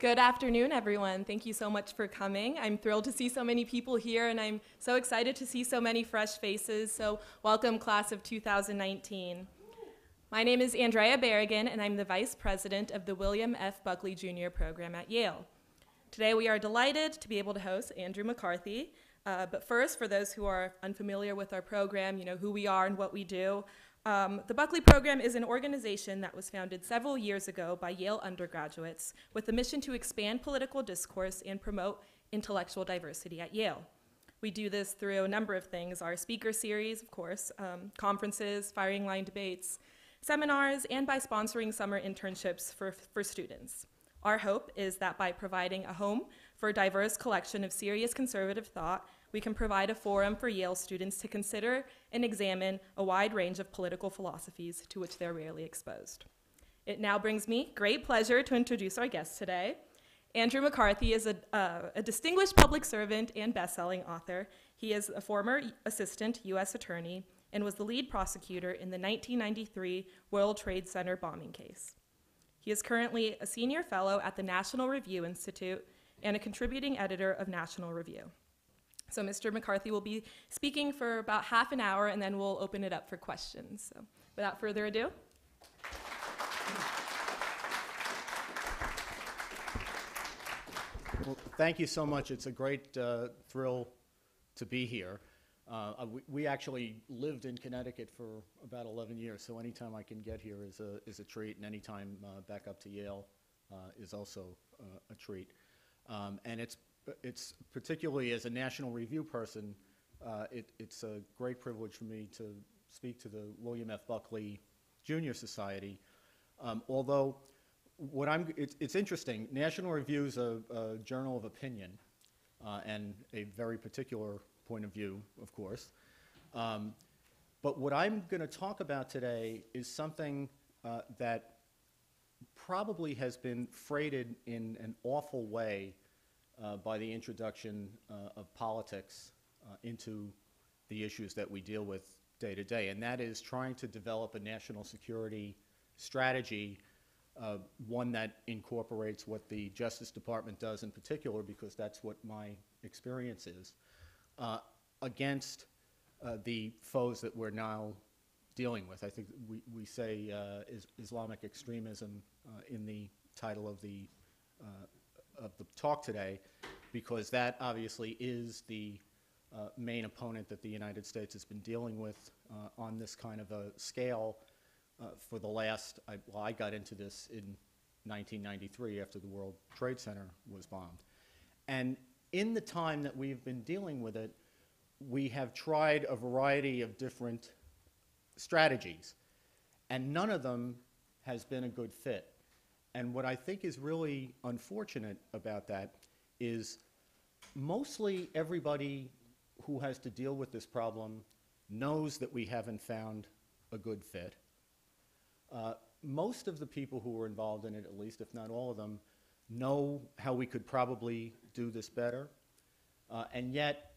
Good afternoon, everyone. Thank you so much for coming. I'm thrilled to see so many people here, and I'm so excited to see so many fresh faces. So welcome, class of 2019. My name is Andrea Berrigan, and I'm the Vice President of the William F. Buckley Jr. program at Yale. Today, we are delighted to be able to host Andrew McCarthy. But first, for those who are unfamiliar with our program, you know who we are and what we do. The Buckley program is an organization that was founded several years ago by Yale undergraduates with the mission to expand political discourse and promote intellectual diversity at Yale. We do this through a number of things: our speaker series, of course, conferences, firing line debates, seminars, and by sponsoring summer internships for students. Our hope is that by providing a home for a diverse collection of serious conservative thought, we can provide a forum for Yale students to consider and examine a wide range of political philosophies to which they're rarely exposed. It now brings me great pleasure to introduce our guest today. Andrew McCarthy is a distinguished public servant and best-selling author. He is a former assistant U.S. attorney and was the lead prosecutor in the 1993 World Trade Center bombing case. He is currently a senior fellow at the National Review Institute and a contributing editor of National Review. So Mr. McCarthy will be speaking for about half an hour, and then we'll open it up for questions. So without further ado. Well, thank you so much. It's a great thrill to be here. We actually lived in Connecticut for about 11 years, so anytime I can get here is a treat, and anytime back up to Yale is also a treat. And it's particularly as a National Review person, it's a great privilege for me to speak to the William F. Buckley Jr. Society. Although it's interesting. National Review is a journal of opinion and a very particular point of view, of course. But what I'm going to talk about today is something that probably has been freighted in an awful way by the introduction of politics into the issues that we deal with day to day, and that is trying to develop a national security strategy, one that incorporates what the Justice Department does in particular, because that's what my experience is, against the foes that we're now dealing with. I think we say Islamic extremism in the title of the talk today, because that obviously is the main opponent that the United States has been dealing with on this kind of a scale for the last, I got into this in 1993 after the World Trade Center was bombed. And in the time that we've been dealing with it, we have tried a variety of different strategies, and none of them has been a good fit. And what I think is really unfortunate about that is mostly everybody who has to deal with this problem knows that we haven't found a good fit. Most of the people who were involved in it, at least, if not all of them, know how we could probably do this better. And yet,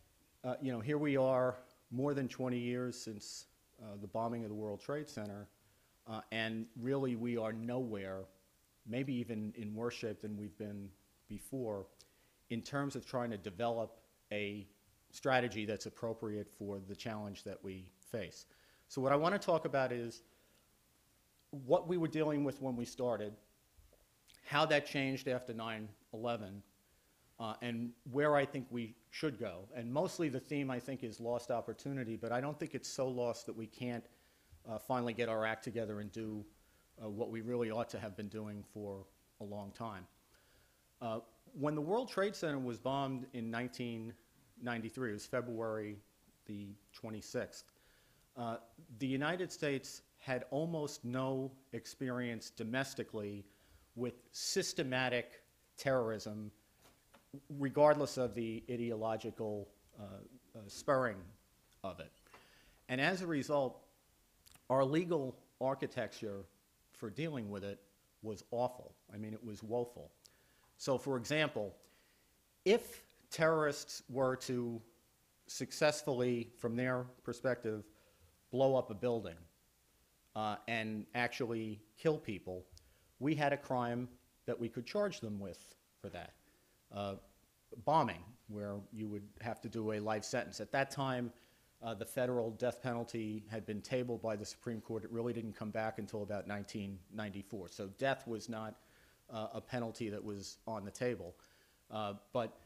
here we are more than 20 years since the bombing of the World Trade Center, and really we are nowhere, maybe even in worse shape than we've been before, in terms of trying to develop a strategy that's appropriate for the challenge that we face. So what I want to talk about is what we were dealing with when we started, how that changed after 9/11, and where I think we should go. And mostly the theme, I think, is lost opportunity, but I don't think it's so lost that we can't finally get our act together and do what we really ought to have been doing for a long time. When the World Trade Center was bombed in 1993, it was February the 26th, the United States had almost no experience domestically with systematic terrorism, regardless of the ideological spurring of it. And as a result, our legal architecture for dealing with it was awful. I mean, it was woeful. So, for example, if terrorists were to successfully, from their perspective, blow up a building and actually kill people, we had a crime that we could charge them with for that. Bombing, where you would have to do a life sentence. At that time, the federal death penalty had been tabled by the Supreme Court. It really didn't come back until about 1994. So death was not a penalty that was on the table. But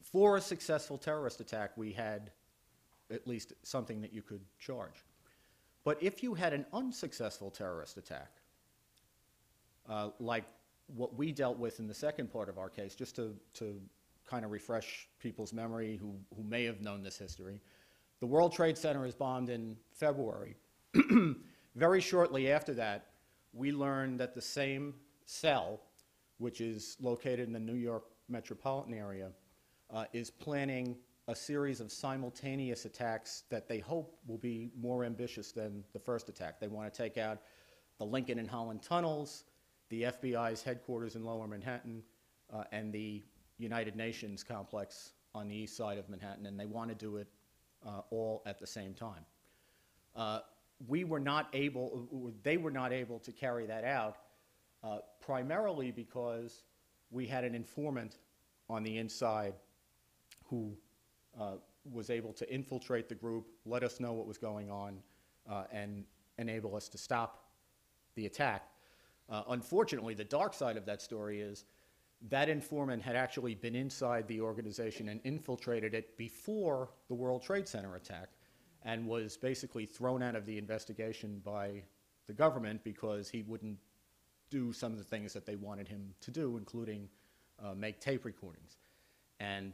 for a successful terrorist attack, we had at least something that you could charge. But if you had an unsuccessful terrorist attack, like what we dealt with in the second part of our case, just to kind of refresh people's memory who may have known this history, the World Trade Center is bombed in February. Very shortly after that, we learned that the same cell, which is located in the New York metropolitan area, is planning a series of simultaneous attacks that they hope will be more ambitious than the first attack. They want to take out the Lincoln and Holland tunnels, the FBI's headquarters in Lower Manhattan, and the United Nations complex on the east side of Manhattan, and they want to do it all at the same time. They were not able to carry that out, primarily because we had an informant on the inside who was able to infiltrate the group, let us know what was going on, and enable us to stop the attack. Unfortunately, the dark side of that story is that informant had actually been inside the organization and infiltrated it before the World Trade Center attack, and was basically thrown out of the investigation by the government because he wouldn't do some of the things that they wanted him to do, including make tape recordings. And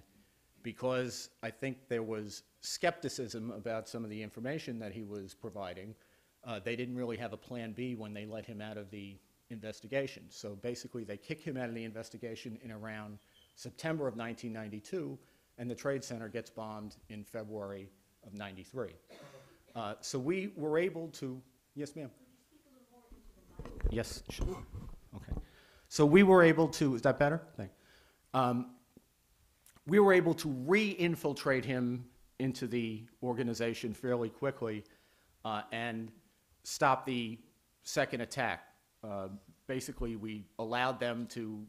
because I think there was skepticism about some of the information that he was providing, they didn't really have a plan B when they let him out of the investigation. So basically, they kick him out of the investigation in around September of 1992, and the Trade Center gets bombed in February of '93. So we were able to, yes, ma'am? Yes, sure. Okay. So we were able to, is that better? Thanks. We were able to re-infiltrate him into the organization fairly quickly and stop the second attack. Basically, we allowed them to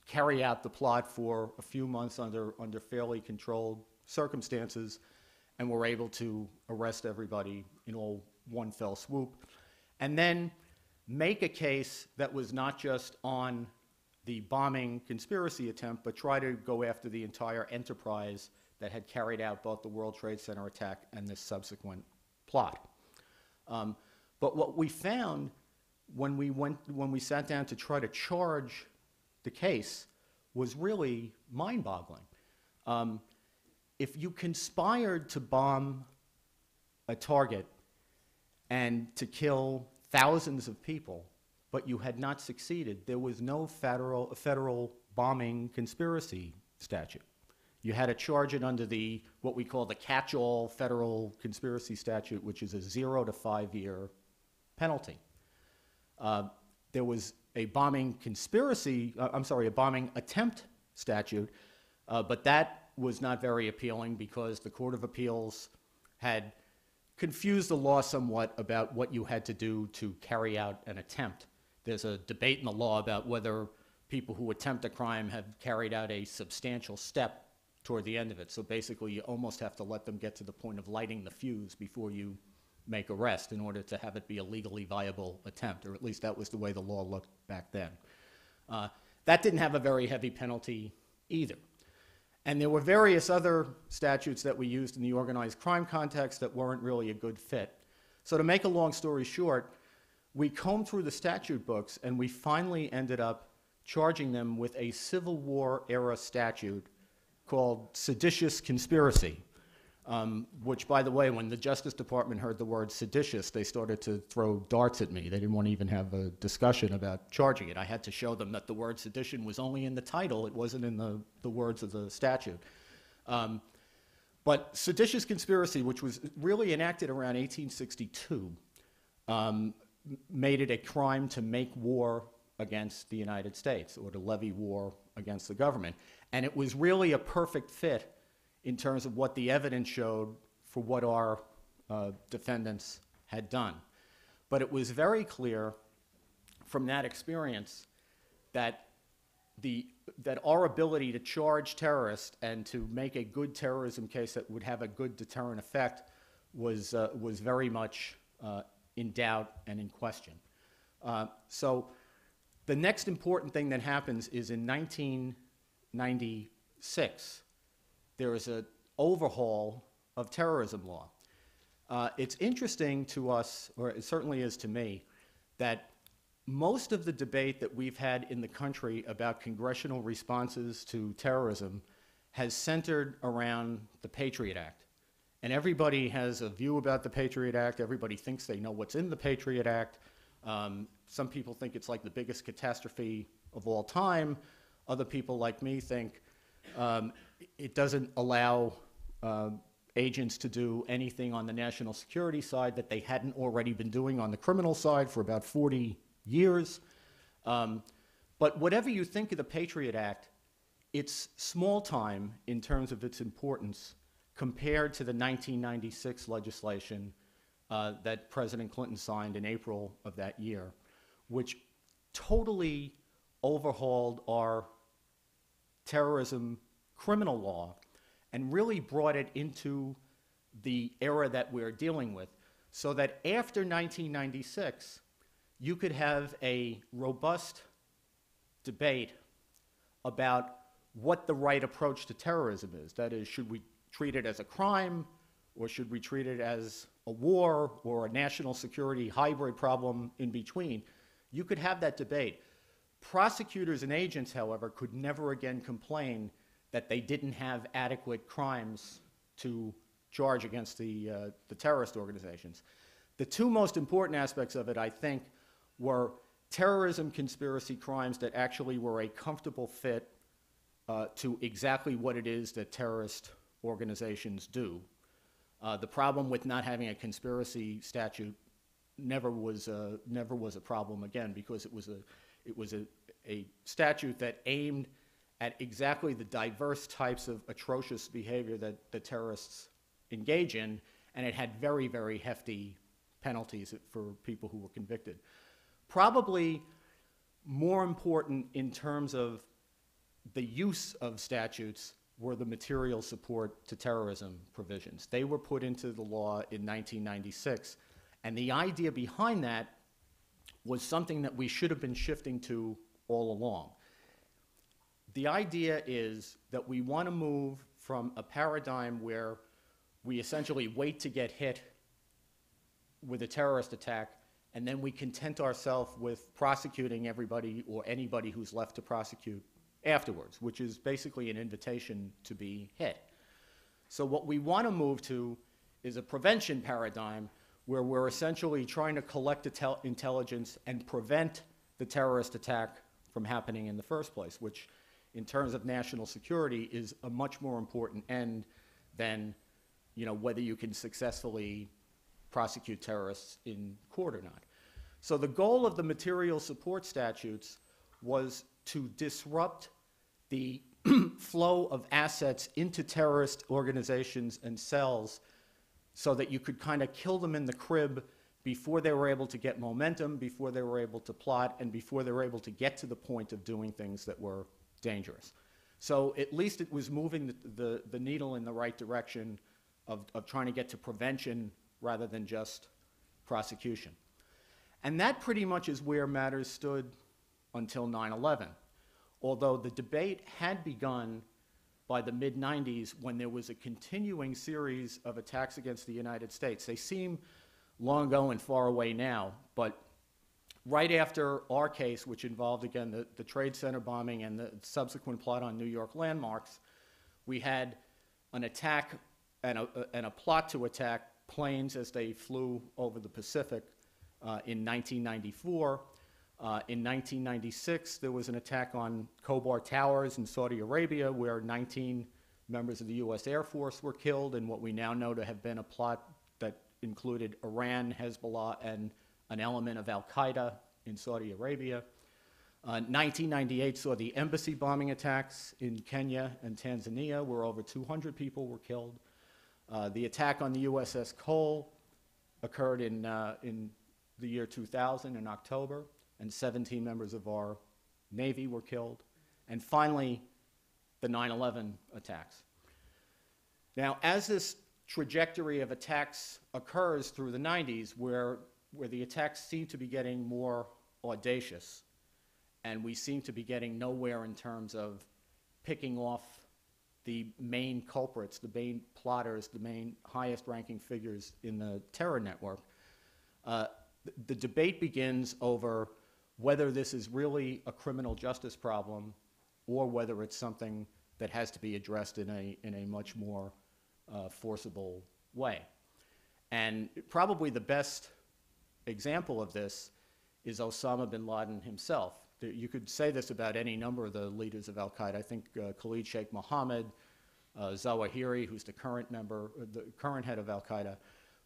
carry out the plot for a few months under fairly controlled circumstances, and were able to arrest everybody in all one fell swoop. And then make a case that was not just on the bombing conspiracy attempt, but try to go after the entire enterprise that had carried out both the World Trade Center attack and this subsequent plot. But what we found when we sat down to try to charge the case was really mind-boggling. If you conspired to bomb a target and to kill thousands of people, but you had not succeeded, there was no federal bombing conspiracy statute. You had to charge it under what we call the catch-all federal conspiracy statute, which is a 0 to 5 year penalty. There was a bombing attempt statute, but that was not very appealing because the Court of Appeals had confused the law somewhat about what you had to do to carry out an attempt. There's a debate in the law about whether people who attempt a crime have carried out a substantial step toward the end of it. So basically, you almost have to let them get to the point of lighting the fuse before you make arrest in order to have it be a legally viable attempt, or at least that was the way the law looked back then. That didn't have a very heavy penalty either. And there were various other statutes that we used in the organized crime context that weren't really a good fit. So to make a long story short, we combed through the statute books and we finally ended up charging them with a Civil War era statute called seditious conspiracy, which, by the way, when the Justice Department heard the word seditious, they started to throw darts at me. They didn't want to even have a discussion about charging it. I had to show them that the word sedition was only in the title. It wasn't in the words of the statute. But seditious conspiracy, which was really enacted around 1862, made it a crime to make war against the United States or to levy war against the government. And it was really a perfect fit in terms of what the evidence showed for what our defendants had done. But it was very clear from that experience that that our ability to charge terrorists and to make a good terrorism case that would have a good deterrent effect was very much in doubt and in question. So the next important thing that happens is in 1996, there is an overhaul of terrorism law. It's interesting to us, or it certainly is to me, that most of the debate that we've had in the country about congressional responses to terrorism has centered around the Patriot Act. And everybody has a view about the Patriot Act. Everybody thinks they know what's in the Patriot Act. Some people think it's like the biggest catastrophe of all time. Other people like me think it doesn't allow agents to do anything on the national security side that they hadn't already been doing on the criminal side for about 40 years. But whatever you think of the Patriot Act, it's small time in terms of its importance compared to the 1996 legislation that President Clinton signed in April of that year, which totally overhauled our terrorism criminal law and really brought it into the era that we're dealing with, so that after 1996, you could have a robust debate about what the right approach to terrorism is. That is, should we treat it as a crime, or should we treat it as a war or a national security hybrid problem in between? You could have that debate. Prosecutors and agents, however, could never again complain that they didn't have adequate crimes to charge against the terrorist organizations. The two most important aspects of it, I think, were terrorism conspiracy crimes that actually were a comfortable fit to exactly what it is that terrorist organizations do. The problem with not having a conspiracy statute never was a problem again, because it was a statute that aimed at exactly the diverse types of atrocious behavior that the terrorists engage in, and it had very, very hefty penalties for people who were convicted. Probably more important in terms of the use of statutes were the material support to terrorism provisions. They were put into the law in 1996, and the idea behind that was something that we should have been shifting to all along. The idea is that we want to move from a paradigm where we essentially wait to get hit with a terrorist attack, and then we content ourselves with prosecuting everybody or anybody who's left to prosecute afterwards, which is basically an invitation to be hit. So what we want to move to is a prevention paradigm where we're essentially trying to collect intelligence and prevent the terrorist attack from happening in the first place, which in terms of national security is a much more important end than, you know, whether you can successfully prosecute terrorists in court or not. So the goal of the material support statutes was to disrupt the flow of assets into terrorist organizations and cells so that you could kind of kill them in the crib before they were able to get momentum, before they were able to plot, and before they were able to get to the point of doing things that were dangerous. So at least it was moving the needle in the right direction of trying to get to prevention rather than just prosecution. And that pretty much is where matters stood until 9/11. Although the debate had begun by the mid-90s when there was a continuing series of attacks against the United States. They seem long ago and far away now, but right after our case, which involved, again, the Trade Center bombing and the subsequent plot on New York landmarks, we had an attack and a plot to attack planes as they flew over the Pacific in 1994. In 1996, there was an attack on Khobar Towers in Saudi Arabia where 19 members of the U.S. Air Force were killed in what we now know to have been a plot that included Iran, Hezbollah, and an element of al-Qaeda in Saudi Arabia. 1998 saw the embassy bombing attacks in Kenya and Tanzania where over 200 people were killed. The attack on the USS Cole occurred in the year 2000 in October, and 17 members of our Navy were killed. and finally, the 9/11 attacks. Now, as this trajectory of attacks occurs through the 90s, where the attacks seem to be getting more audacious, and we seem to be getting nowhere in terms of picking off the main culprits, the main plotters, the main highest-ranking figures in the terror network, the debate begins over whether this is really a criminal justice problem or whether it's something that has to be addressed in a much more forcible way. And probably the best example of this is Osama bin Laden himself. You could say this about any number of the leaders of al-Qaeda. I think Khalid Sheikh Mohammed, Zawahiri, who's the current head of al-Qaeda.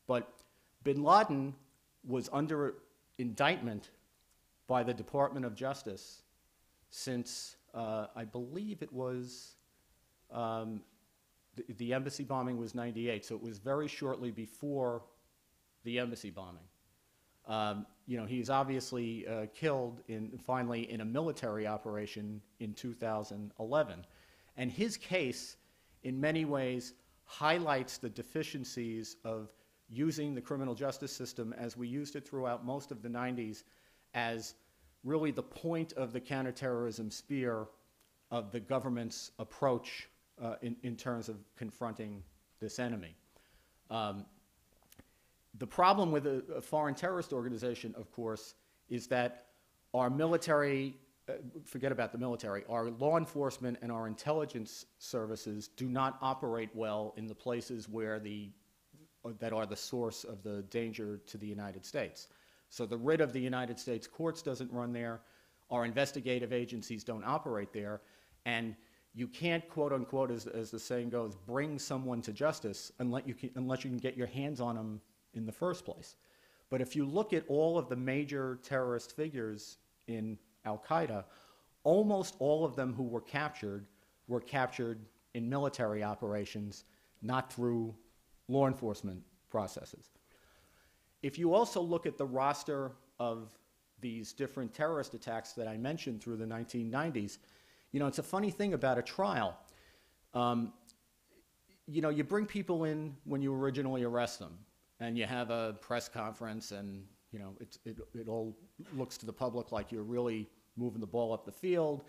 But bin Laden was under indictment by the Department of Justice since, I believe it was, the embassy bombing was 98, so it was very shortly before the embassy bombing. He's obviously killed finally in a military operation in 2011. And his case, in many ways, highlights the deficiencies of using the criminal justice system as we used it throughout most of the 90s as really the point of the counterterrorism spear of the government's approach in terms of confronting this enemy. The problem with a foreign terrorist organization, of course, is that our military, forget about the military, our law enforcement and our intelligence services do not operate well in the places that are the source of the danger to the United States. So the writ of the United States courts doesn't run there, our investigative agencies don't operate there, and you can't, quote unquote, as the saying goes, bring someone to justice unless you can get your hands on them in the first place. But if you look at all of the major terrorist figures in al-Qaeda, almost all of them who were captured in military operations, not through law enforcement processes. If you also look at the roster of these different terrorist attacks that I mentioned through the 1990s, it's a funny thing about a trial. You bring people in when you originally arrest them, and you have a press conference, and it all looks to the public like you're really moving the ball up the field,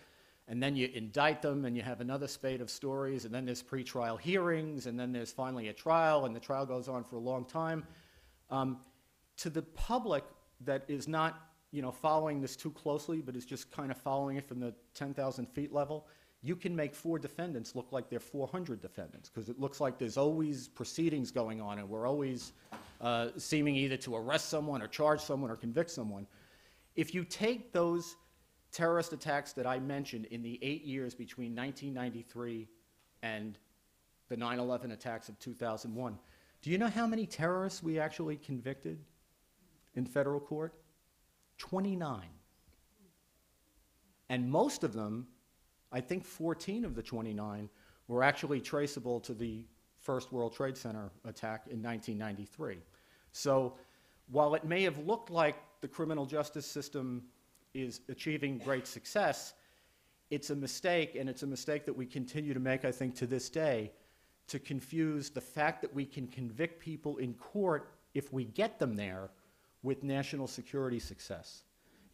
and then you indict them, and you have another spate of stories, and then there's pre-trial hearings, and then there's finally a trial, and the trial goes on for a long time. To the public that is not following this too closely, but is just kind of following it from the 10,000 feet level, you can make 4 defendants look like they're 400 defendants, because it looks like there's always proceedings going on, and we're always seeming either to arrest someone or charge someone or convict someone. If you take those terrorist attacks that I mentioned in the 8 years between 1993 and the 9/11 attacks of 2001, do you know how many terrorists we actually convicted in federal court? 29. And most of them, I think 14 of the 29, were actually traceable to the first World Trade Center attack in 1993. So while it may have looked like the criminal justice system is achieving great success, it's a mistake, and it's a mistake that we continue to make, I think, to this day, to confuse the fact that we can convict people in court if we get them there with national security success.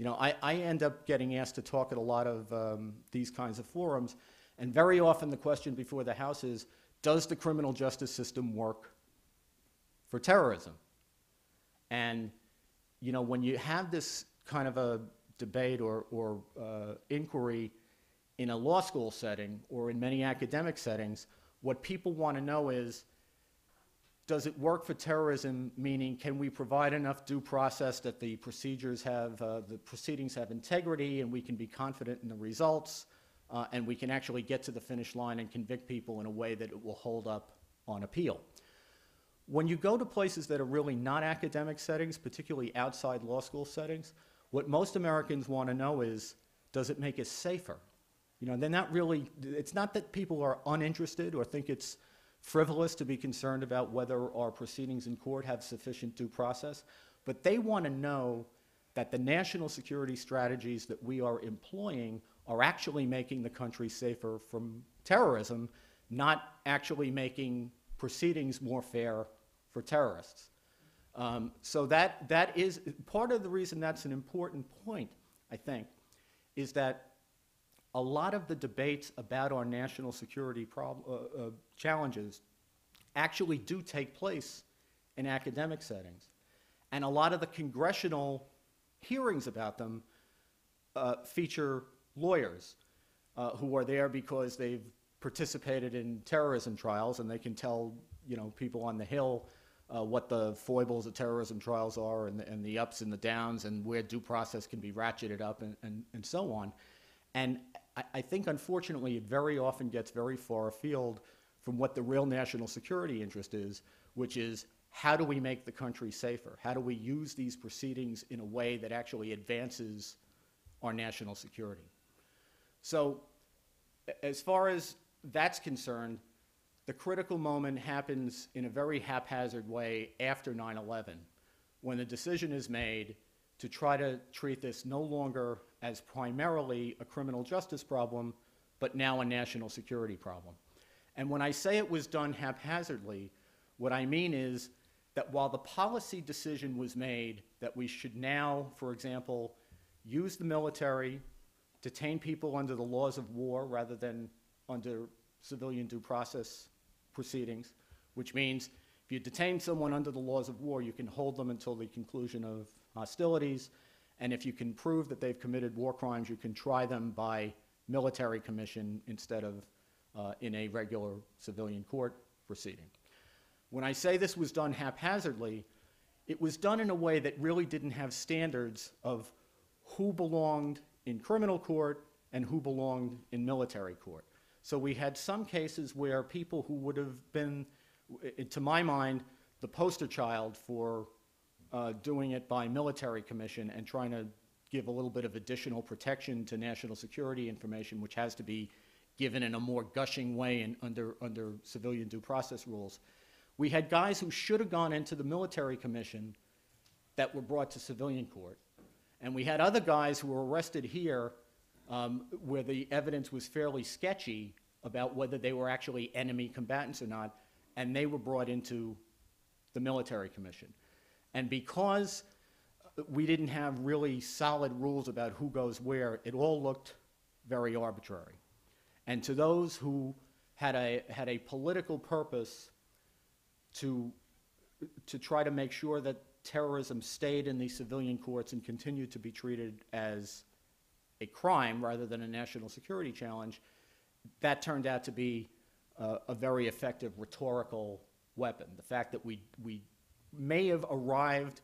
I end up getting asked to talk at a lot of these kinds of forums, and very often the question before the House is, does the criminal justice system work for terrorism? And when you have this kind of a debate or inquiry in a law school setting or in many academic settings, what people want to know is, does it work for terrorism, meaning can we provide enough due process that the proceedings have integrity and we can be confident in the results and we can actually get to the finish line and convict people in a way that it will hold up on appeal? When you go to places that are really not academic settings, particularly outside law school settings, what most Americans want to know is, does it make us safer? They're not really, it's not that people are uninterested or think it's frivolous to be concerned about whether our proceedings in court have sufficient due process, but they want to know that the national security strategies that we are employing are actually making the country safer from terrorism, not actually making proceedings more fair for terrorists. So that is part of the reason that's an important point, I think, is that a lot of the debates about our national security challenges actually do take place in academic settings. And a lot of the congressional hearings about them feature lawyers who are there because they've participated in terrorism trials, and they can tell, you know, people on the Hill what the foibles of terrorism trials are, and the ups and the downs, and where due process can be ratcheted up, and so on. And I think, unfortunately, it very often gets very far afield from what the real national security interest is, which is, how do we make the country safer? How do we use these proceedings in a way that actually advances our national security? So as far as that's concerned, the critical moment happens in a very haphazard way after 9/11, when the decision is made to try to treat this no longer as primarily a criminal justice problem, but now a national security problem. And when I say it was done haphazardly, what I mean is that while the policy decision was made that we should now, for example, use the military, detain people under the laws of war rather than under civilian due process proceedings, which means if you detain someone under the laws of war, you can hold them until the conclusion of hostilities, and if you can prove that they've committed war crimes, you can try them by military commission instead of in a regular civilian court proceeding. When I say this was done haphazardly, it was done in a way that really didn't have standards of who belonged in criminal court and who belonged in military court. So we had some cases where people who would have been, to my mind, the poster child for doing it by military commission and trying to give a little bit of additional protection to national security information, which has to be given in a more gushing way and under civilian due process rules. We had guys who should have gone into the military commission that were brought to civilian court. And we had other guys who were arrested here where the evidence was fairly sketchy about whether they were actually enemy combatants or not, and they were brought into the military commission. And because we didn't have really solid rules about who goes where, it all looked very arbitrary. And to those who had a political purpose to try to make sure that terrorism stayed in the civilian courts and continued to be treated as a crime rather than a national security challenge, that turned out to be a very effective rhetorical weapon. The fact that we may have arrived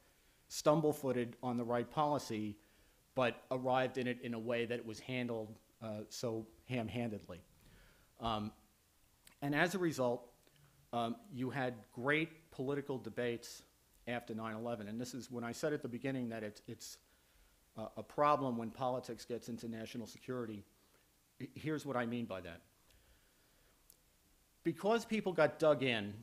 stumble-footed on the right policy, but arrived in it in a way that it was handled so ham-handedly. And as a result, you had great political debates after 9/11. And this is when I said at the beginning that it's a problem when politics gets into national security. Here's what I mean by that. Because people got dug in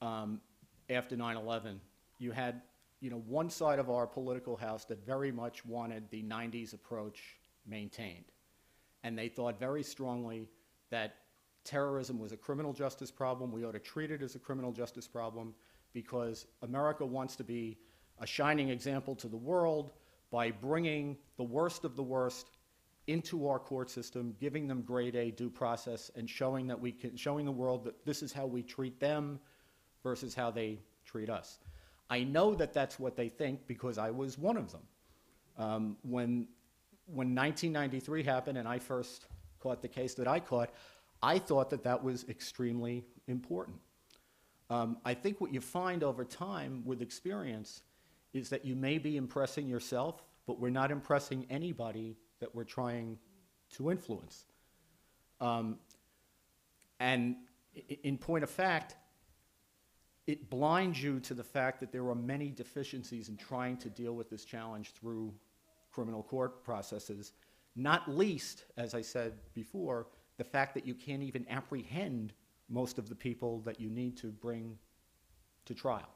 after 9/11, you had one side of our political house that very much wanted the 90s approach maintained. And they thought very strongly that terrorism was a criminal justice problem. We ought to treat it as a criminal justice problem because America wants to be a shining example to the world by bringing the worst of the worst into our court system, giving them grade A due process, and showing the world that this is how we treat them versus how they treat us. I know that that's what they think because I was one of them. When 1993 happened and I first caught the case that I caught, I thought that that was extremely important. I think what you find over time with experience is that you may be impressing yourself, but we're not impressing anybody that we're trying to influence. And in point of fact, it blinds you to the fact that there are many deficiencies in trying to deal with this challenge through criminal court processes, not least, as I said before, the fact that you can't even apprehend most of the people that you need to bring to trial.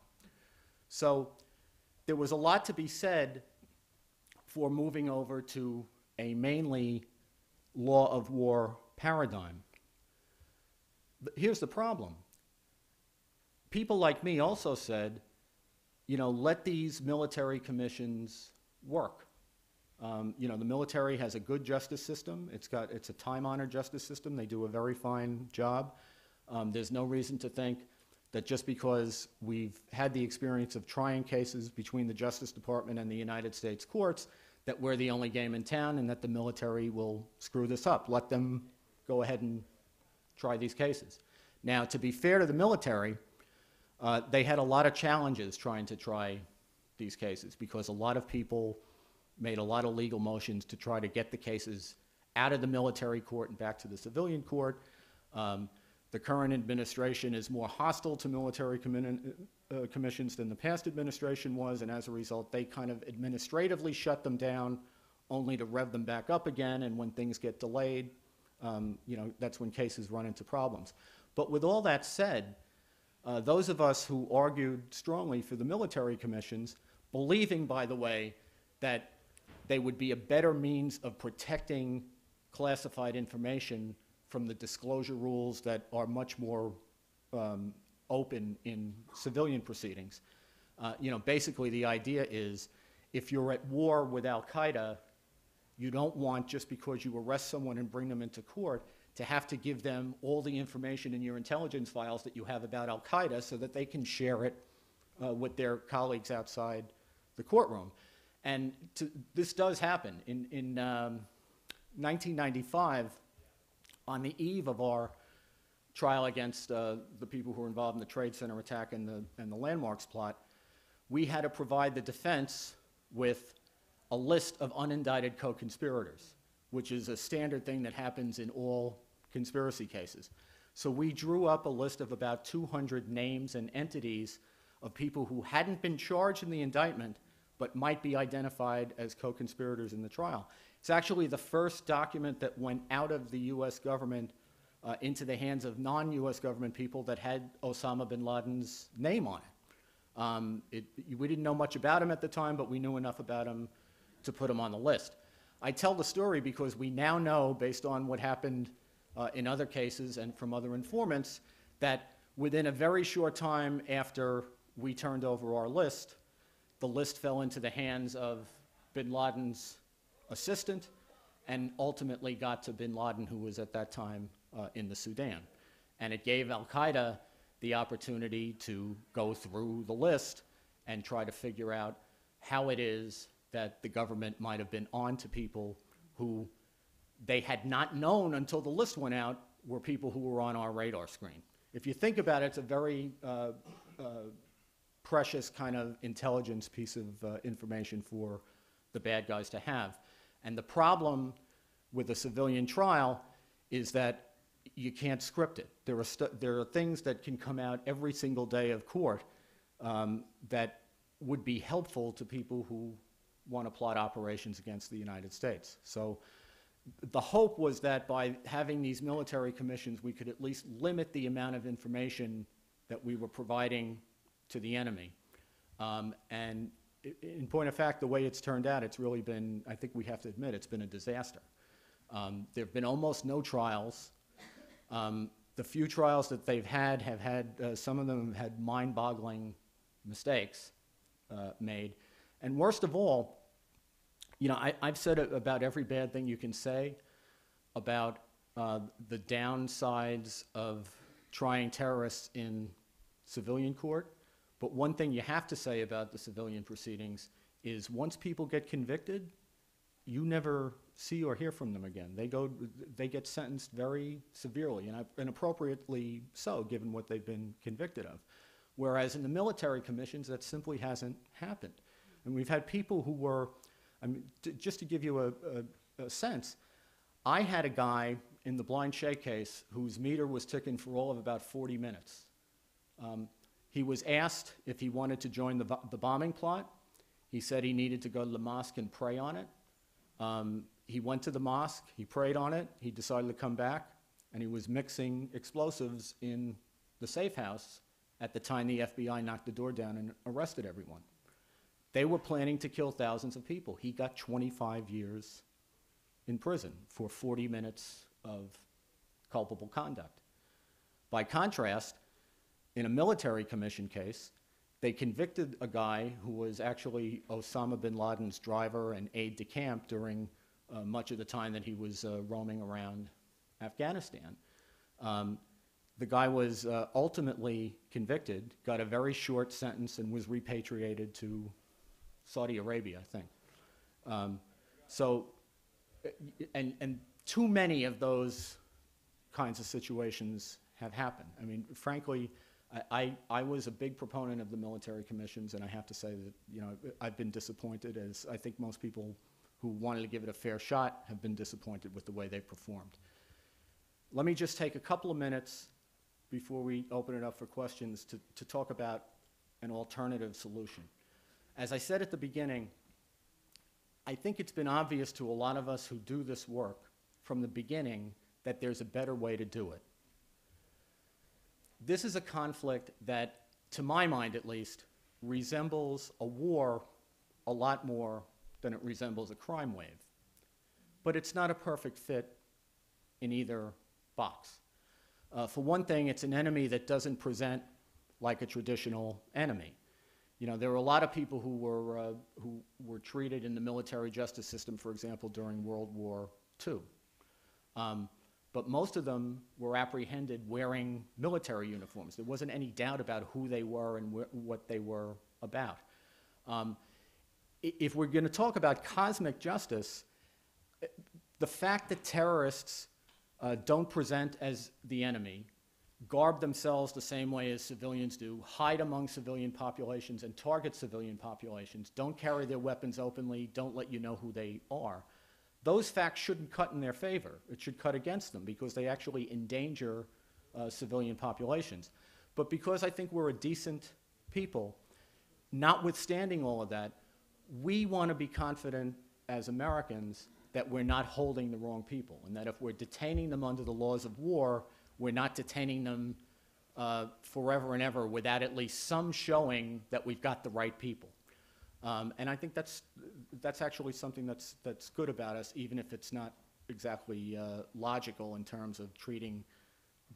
So there was a lot to be said for moving over to a mainly law of war paradigm. Here's the problem. People like me also said, you know, let these military commissions work. You know, the military has a good justice system. It's a time-honored justice system. They do a very fine job. There's no reason to think that just because we've had the experience of trying cases between the Justice Department and the United States courts, that we're the only game in town and that the military will screw this up. Let them go ahead and try these cases. Now, to be fair to the military, they had a lot of challenges trying to try these cases because a lot of people made a lot of legal motions to try to get the cases out of the military court and back to the civilian court. The current administration is more hostile to military commissions than the past administration was, and as a result, they kind of administratively shut them down only to rev them back up again, and when things get delayed, you know, that's when cases run into problems. But with all that said, those of us who argued strongly for the military commissions, believing, by the way, that they would be a better means of protecting classified information from the disclosure rules that are much more open in civilian proceedings. You know, basically the idea is if you're at war with Al-Qaeda, you don't want, just because you arrest someone and bring them into court, to have to give them all the information in your intelligence files that you have about Al-Qaeda so that they can share it with their colleagues outside the courtroom. And this does happen. In 1995, on the eve of our trial against the people who were involved in the Trade Center attack and the landmarks plot, we had to provide the defense with a list of unindicted co-conspirators, which is a standard thing that happens in all conspiracy cases. So we drew up a list of about 200 names and entities of people who hadn't been charged in the indictment but might be identified as co-conspirators in the trial. It's actually the first document that went out of the US government into the hands of non-US government people that had Osama bin Laden's name on it. We didn't know much about him at the time, but we knew enough about him to put him on the list. I tell the story because we now know, based on what happened in other cases and from other informants, that within a very short time after we turned over our list, the list fell into the hands of bin Laden's assistant and ultimately got to bin Laden, who was at that time in the Sudan. And it gave Al-Qaeda the opportunity to go through the list and try to figure out how it is that the government might have been on to people who they had not known until the list went out were people who were on our radar screen. If you think about it, it's a very precious kind of intelligence piece of information for the bad guys to have. And the problem with a civilian trial is that you can't script it. There are things that can come out every single day of court that would be helpful to people who want to plot operations against the United States. So the hope was that by having these military commissions, we could at least limit the amount of information that we were providing to the enemy. And in point of fact, the way it's turned out, it's really been, I think we have to admit, it's been a disaster. There have been almost no trials. The few trials that they've had have had, some of them have had mind-boggling mistakes made. And worst of all, you know, I've said about every bad thing you can say about the downsides of trying terrorists in civilian court. But one thing you have to say about the civilian proceedings is once people get convicted, you never see or hear from them again. They get sentenced very severely, and appropriately so, given what they've been convicted of. Whereas in the military commissions, that simply hasn't happened. And we've had people who were, I mean, just to give you a sense, I had a guy in the Blind Sheikh case whose meter was ticking for all of about 40 minutes. He was asked if he wanted to join the bombing plot. He said he needed to go to the mosque and pray on it. He went to the mosque, he prayed on it, he decided to come back, and he was mixing explosives in the safe house at the time the FBI knocked the door down and arrested everyone. They were planning to kill thousands of people. He got 25 years in prison for 40 minutes of culpable conduct. By contrast, in a military commission case, they convicted a guy who was actually Osama bin Laden's driver and aide de camp during much of the time that he was roaming around Afghanistan. The guy was ultimately convicted, got a very short sentence, and was repatriated to Saudi Arabia, I think. And too many of those kinds of situations have happened. I mean, frankly, I was a big proponent of the military commissions, and I have to say that, you know, I've been disappointed, as I think most people who wanted to give it a fair shot have been disappointed with the way they performed. Let me just take a couple of minutes before we open it up for questions to talk about an alternative solution. As I said at the beginning, I think it's been obvious to a lot of us who do this work from the beginning that there's a better way to do it. This is a conflict that, to my mind at least, resembles a war a lot more than it resembles a crime wave. But it's not a perfect fit in either box. For one thing, it's an enemy that doesn't present like a traditional enemy. You know, there were a lot of people who were treated in the military justice system, for example, during World War II. But most of them were apprehended wearing military uniforms. There wasn't any doubt about who they were and what they were about. If we're going to talk about cosmic justice, the fact that terrorists don't present as the enemy, garb themselves the same way as civilians do, hide among civilian populations and target civilian populations, don't carry their weapons openly, don't let you know who they are, those facts shouldn't cut in their favor. It should cut against them because they actually endanger civilian populations. But because I think we're a decent people, notwithstanding all of that, we want to be confident as Americans that we're not holding the wrong people, and that if we're detaining them under the laws of war, we're not detaining them forever and ever without at least some showing that we've got the right people. And I think that's actually something that's good about us, even if it's not exactly logical in terms of treating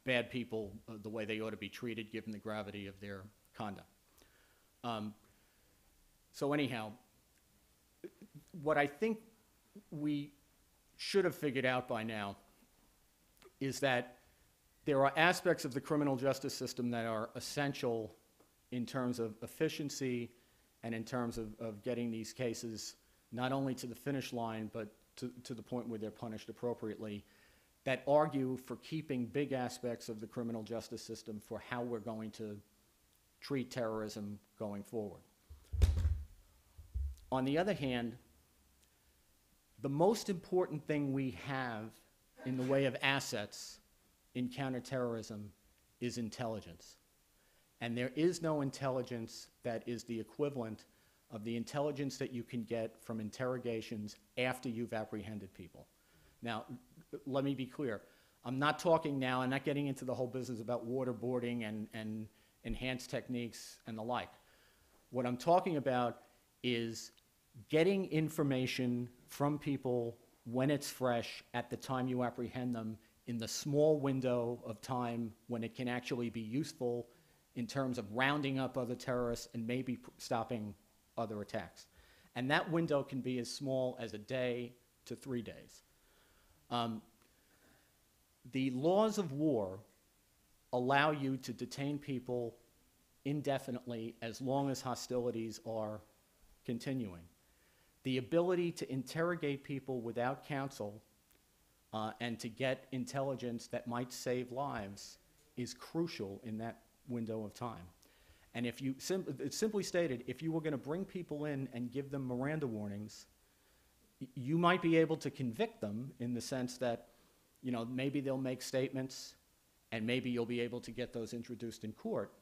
bad people the way they ought to be treated, given the gravity of their conduct. So anyhow, what I think we should have figured out by now is that there are aspects of the criminal justice system that are essential in terms of efficiency and in terms of getting these cases not only to the finish line, but to the point where they're punished appropriately, that argue for keeping big aspects of the criminal justice system for how we're going to treat terrorism going forward. On the other hand, the most important thing we have in the way of assets in counterterrorism is intelligence. And there is no intelligence that is the equivalent of the intelligence that you can get from interrogations after you've apprehended people. Now, let me be clear. I'm not getting into the whole business about waterboarding and enhanced techniques and the like. What I'm talking about is getting information from people when it's fresh at the time you apprehend them in the small window of time when it can actually be useful in terms of rounding up other terrorists and maybe stopping other attacks. And that window can be as small as a day to 3 days. The laws of war allow you to detain people indefinitely as long as hostilities are continuing. The ability to interrogate people without counsel and to get intelligence that might save lives is crucial in that window of time. And if you, it's simply stated, if you were going to bring people in and give them Miranda warnings, you might be able to convict them in the sense that, you know, maybe they'll make statements and maybe you'll be able to get those introduced in court,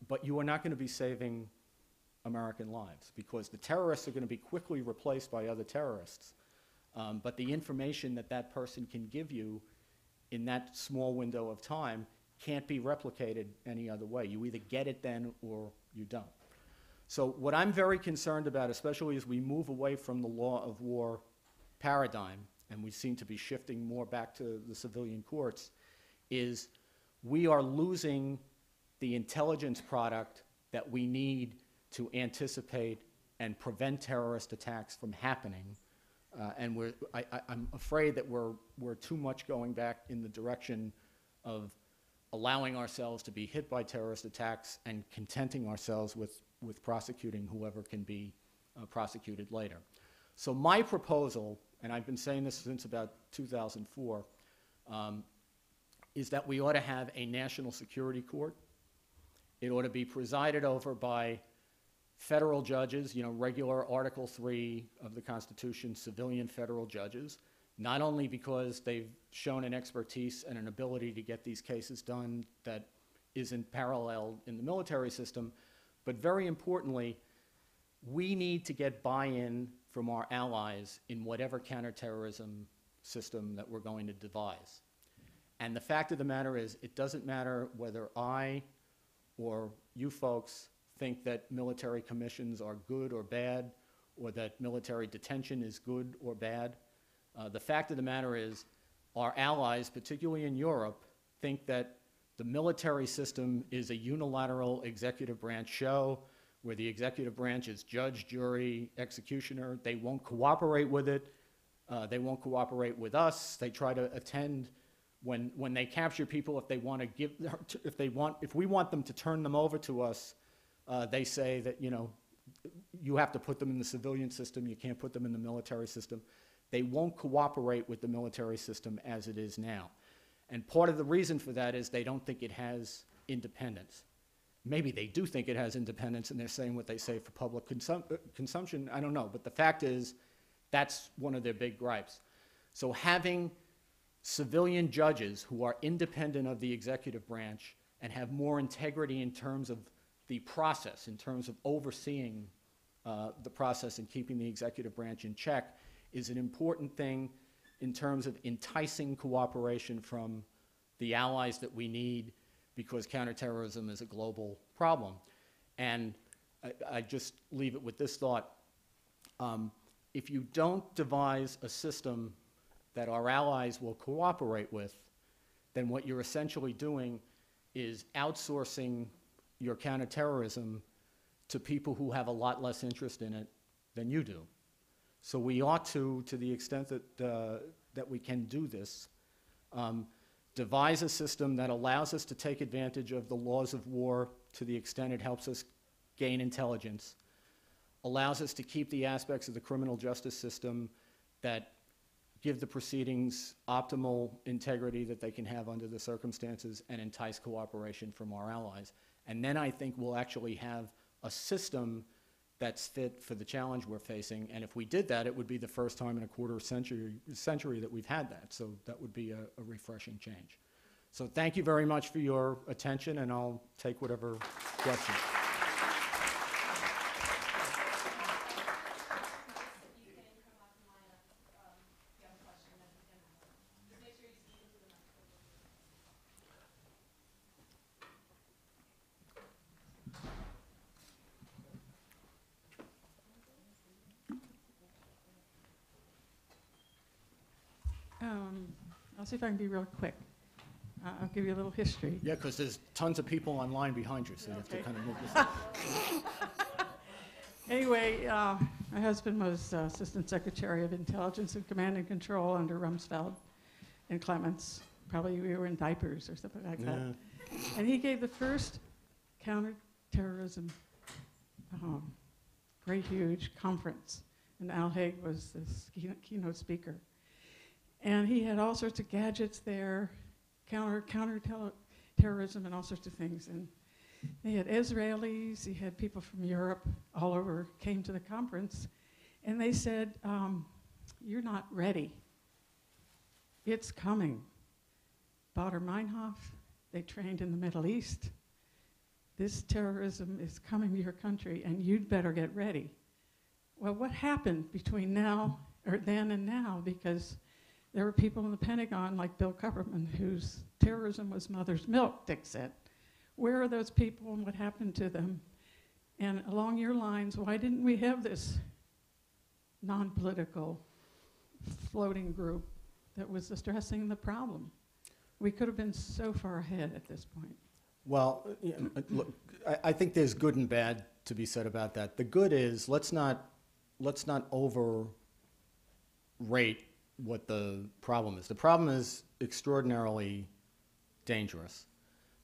but you are not going to be saving American lives because the terrorists are going to be quickly replaced by other terrorists. But the information that that person can give you in that small window of time can't be replicated any other way. You either get it then or you don't. So what I'm very concerned about, especially as we move away from the law of war paradigm and we seem to be shifting more back to the civilian courts, is we are losing the intelligence product that we need to anticipate and prevent terrorist attacks from happening. And I'm afraid that we're too much going back in the direction of allowing ourselves to be hit by terrorist attacks and contenting ourselves with prosecuting whoever can be prosecuted later. So my proposal, and I've been saying this since about 2004, is that we ought to have a national security court. It ought to be presided over by federal judges, regular Article III of the Constitution, civilian federal judges, not only because they've shown an expertise and an ability to get these cases done that isn't paralleled in the military system, but very importantly, we need to get buy-in from our allies in whatever counterterrorism system that we're going to devise. And the fact of the matter is, it doesn't matter whether I or you folks think that military commissions are good or bad, or that military detention is good or bad. The fact of the matter is, our allies, particularly in Europe, think that the military system is a unilateral executive branch show where the executive branch is judge, jury, executioner. They won't cooperate with it. They won't cooperate with us. They try to attend when they capture people. If we want them to turn them over to us, they say that you have to put them in the civilian system. You can't put them in the military system. They won't cooperate with the military system as it is now. And part of the reason for that is they don't think it has independence. Maybe they do think it has independence and they're saying what they say for public consumption. I don't know. But the fact is, that's one of their big gripes. So having civilian judges who are independent of the executive branch and have more integrity in terms of the process, in terms of overseeing the process and keeping the executive branch in check, is an important thing in terms of enticing cooperation from the allies that we need, because counterterrorism is a global problem. And I just leave it with this thought. If you don't devise a system that our allies will cooperate with, then what you're essentially doing is outsourcing your counterterrorism to people who have a lot less interest in it than you do. So we ought to the extent that we can do this, devise a system that allows us to take advantage of the laws of war to the extent it helps us gain intelligence, allows us to keep the aspects of the criminal justice system that give the proceedings optimal integrity that they can have under the circumstances, and entice cooperation from our allies. And then I think we'll actually have a system that's fit for the challenge we're facing. And if we did that, it would be the first time in a quarter century that we've had that. So that would be a refreshing change. So thank you very much for your attention, and I'll take whatever questions. I'll see if I can be real quick. I'll give you a little history. Yeah, because there's tons of people online behind you, so you have to kind of move this up. Anyway, my husband was Assistant Secretary of Intelligence and Command and Control under Rumsfeld and Clements. Probably we were in diapers or something like that. And he gave the first counterterrorism great huge conference, and Al Haig was the keynote speaker. And he had all sorts of gadgets there, counter-terrorism and all sorts of things. And he had Israelis, he had people from Europe, all over, came to the conference. And they said, you're not ready. It's coming. Baader-Meinhof, they trained in the Middle East. This terrorism is coming to your country, and you'd better get ready. Well, what happened between now, or then and now? Because there were people in the Pentagon, like Bill Kupperman, whose terrorism was mother's milk, Dick said. Where are those people and what happened to them? And along your lines, why didn't we have this non-political floating group that was addressing the problem. We could have been so far ahead at this point. Well, look, I think there's good and bad to be said about that. The good is let's not overrate what the problem is. The problem is extraordinarily dangerous,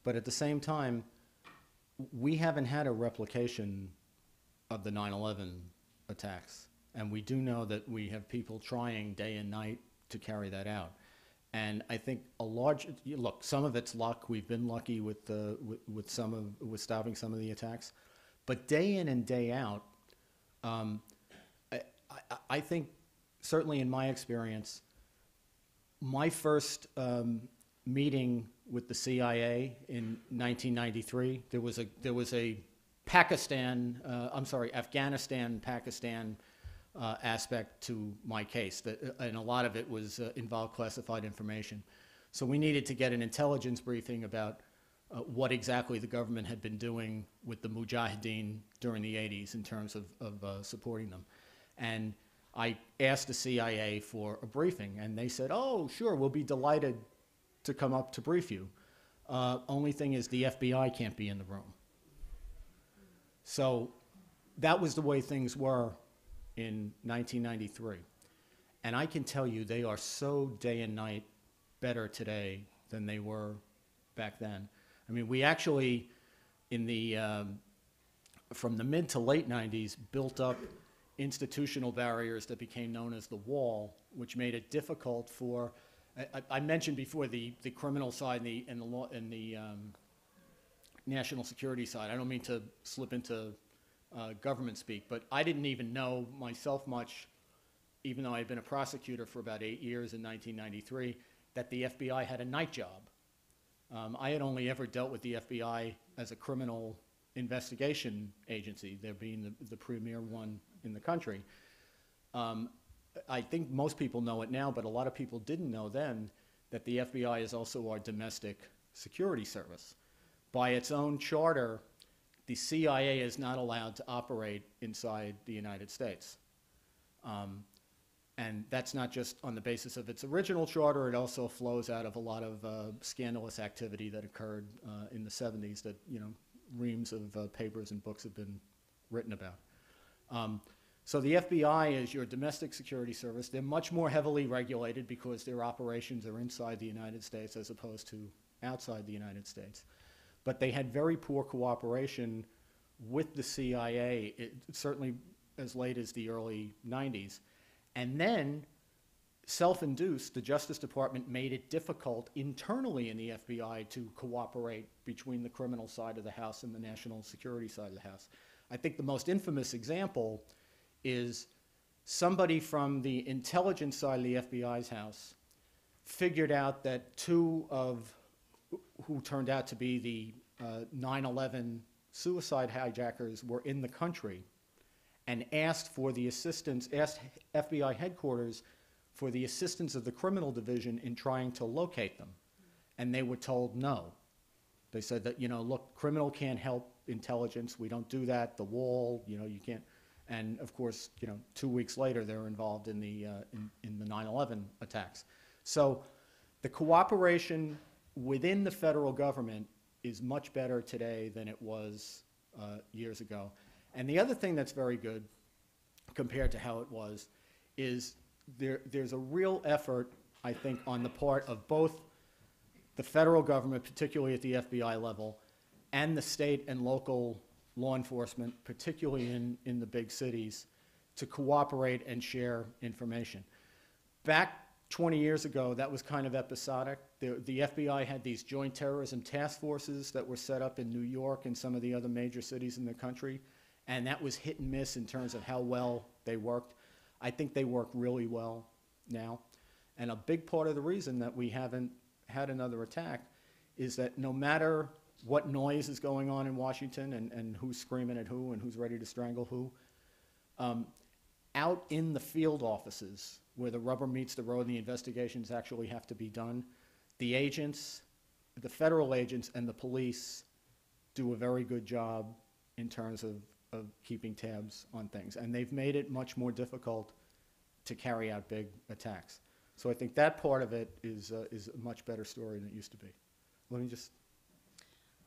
but at the same time, we haven't had a replication of the 9/11 attacks, and we do know that we have people trying day and night to carry that out. And I think look, some of it's luck. We've been lucky with stopping some of the attacks, but day in and day out, I think certainly in my experience, my first meeting with the CIA in 1993, there was a Afghanistan-Pakistan aspect to my case, and a lot of it was involved classified information. So we needed to get an intelligence briefing about what exactly the government had been doing with the Mujahideen during the 80s in terms of supporting them. And I asked the CIA for a briefing, and they said, "Oh, sure, we'll be delighted to come up to brief you. Only thing is the FBI can't be in the room." So that was the way things were in 1993. And I can tell you they are so day and night better today than they were back then. I mean, we actually, from the mid to late 90s, built up institutional barriers that became known as the wall, which made it difficult for, I mentioned before the criminal side and the national security side. I don't mean to slip into government speak, but I didn't even know myself much, even though I had been a prosecutor for about 8 years in 1993, that the FBI had a night job. I had only ever dealt with the FBI as a criminal investigation agency, there being the premier one in the country. I think most people know it now, but a lot of people didn't know then that the FBI is also our domestic security service. By its own charter, the CIA is not allowed to operate inside the United States. And that's not just on the basis of its original charter, it also flows out of a lot of scandalous activity that occurred in the 70s that, reams of papers and books have been written about. So the FBI is your domestic security service. They're much more heavily regulated because their operations are inside the United States as opposed to outside the United States. But they had very poor cooperation with the CIA, certainly as late as the early 90s. And then, self-induced, the Justice Department made it difficult internally in the FBI to cooperate between the criminal side of the house and the national security side of the house. I think the most infamous example is somebody from the intelligence side of the FBI's house figured out that two of who turned out to be the 9/11 suicide hijackers were in the country, and asked FBI headquarters for the assistance of the criminal division in trying to locate them. And they were told no. They said that, look, criminal can't help intelligence. We don't do that. The wall, you can't. And of course, 2 weeks later, they're involved in the 9/11 attacks. So the cooperation within the federal government is much better today than it was years ago. And the other thing that's very good compared to how it was is there's a real effort, I think, on the part of both the federal government, particularly at the FBI level, and the state and local law enforcement, particularly in the big cities, to cooperate and share information. Back 20 years ago, that was kind of episodic. The FBI had these joint terrorism task forces that were set up in New York and some of the other major cities in the country, and that was hit and miss in terms of how well they worked. I think they work really well now. And a big part of the reason that we haven't had another attack is that no matter what noise is going on in Washington and who's screaming at who and who's ready to strangle who, out in the field offices where the rubber meets the road and the investigations actually have to be done, the agents, the federal agents and the police do a very good job in terms of keeping tabs on things. And they've made it much more difficult to carry out big attacks. So I think that part of it is a much better story than it used to be. Let me just...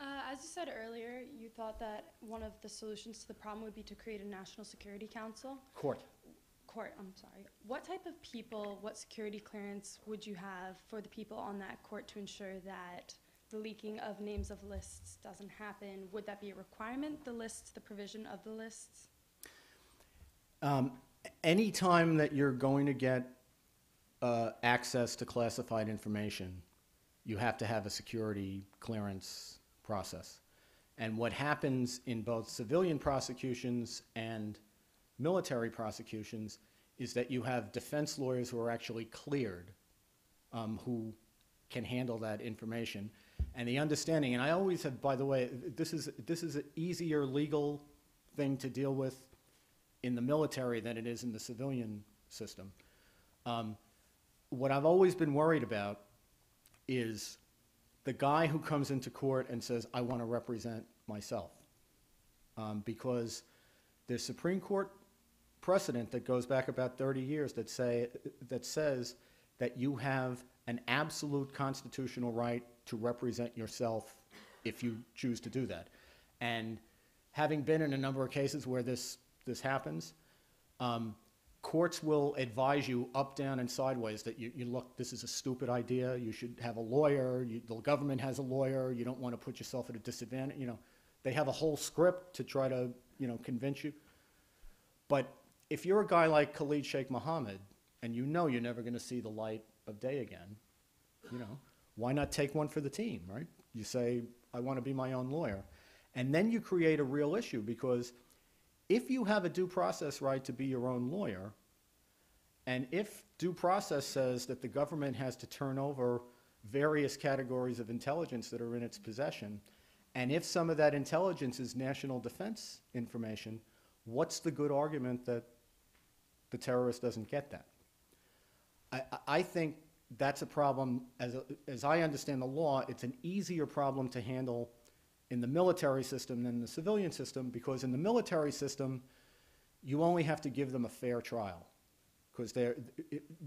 As you said earlier, you thought that one of the solutions to the problem would be to create a National Security Council. Court. I'm sorry. What type of people, what security clearance would you have for the people on that court to ensure that the leaking of names of lists doesn't happen? Would that be a requirement, the lists, the provision of the lists? Any time that you're going to get access to classified information, you have to have a security clearance process. And what happens in both civilian prosecutions and military prosecutions is that you have defense lawyers who are actually cleared, who can handle that information. And the understanding, and I always have, by the way, this is an easier legal thing to deal with in the military than it is in the civilian system. What I've always been worried about is the guy who comes into court and says, I want to represent myself. Because there's Supreme Court precedent that goes back about 30 years that says that you have an absolute constitutional right to represent yourself if you choose to do that. And having been in a number of cases where this happens, courts will advise you up, down, and sideways that you look, this is a stupid idea, you should have a lawyer, the government has a lawyer, you don't want to put yourself at a disadvantage. They have a whole script to try to convince you. But if you're a guy like Khalid Sheikh Mohammed and you know you're never going to see the light of day again, why not take one for the team, right? You say, I want to be my own lawyer. And then you create a real issue, because if you have a due process right to be your own lawyer, and if due process says that the government has to turn over various categories of intelligence that are in its possession, and if some of that intelligence is national defense information, what's the good argument that the terrorist doesn't get that? I think that's a problem. As I understand the law, it's an easier problem to handle in the military system than the civilian system, because in the military system, you only have to give them a fair trial. Because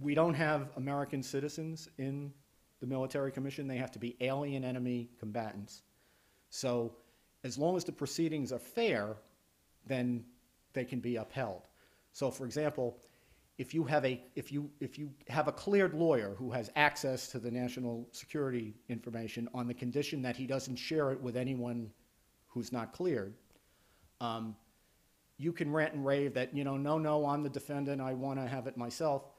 we don't have American citizens in the military commission. They have to be alien enemy combatants. So as long as the proceedings are fair, then they can be upheld. So for example, if you have a cleared lawyer who has access to the national security information on the condition that he doesn't share it with anyone who's not cleared, you can rant and rave that, no, I'm the defendant, I want to have it myself,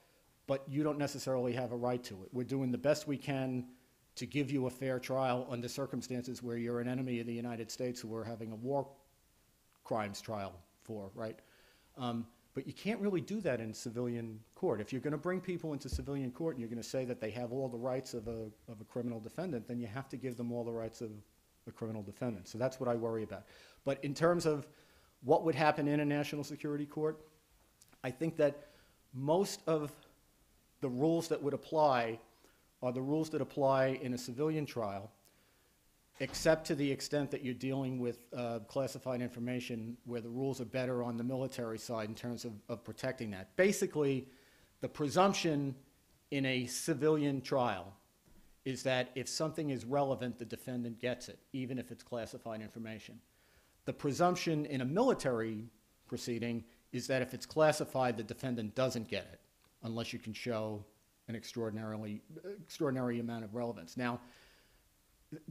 but you don't necessarily have a right to it. We're doing the best we can to give you a fair trial under circumstances where you're an enemy of the United States who we're having a war crimes trial for, right? But you can't really do that in civilian court. If you're going to bring people into civilian court and you're going to say that they have all the rights of a criminal defendant, then you have to give them all the rights of a criminal defendant. So that's what I worry about. But in terms of what would happen in a national security court, I think that most of the rules that would apply are the rules that apply in a civilian trial, except to the extent that you're dealing with classified information where the rules are better on the military side in terms of protecting that. Basically, the presumption in a civilian trial is that if something is relevant, the defendant gets it, even if it's classified information. The presumption in a military proceeding is that if it's classified, the defendant doesn't get it, unless you can show an extraordinary amount of relevance. Now,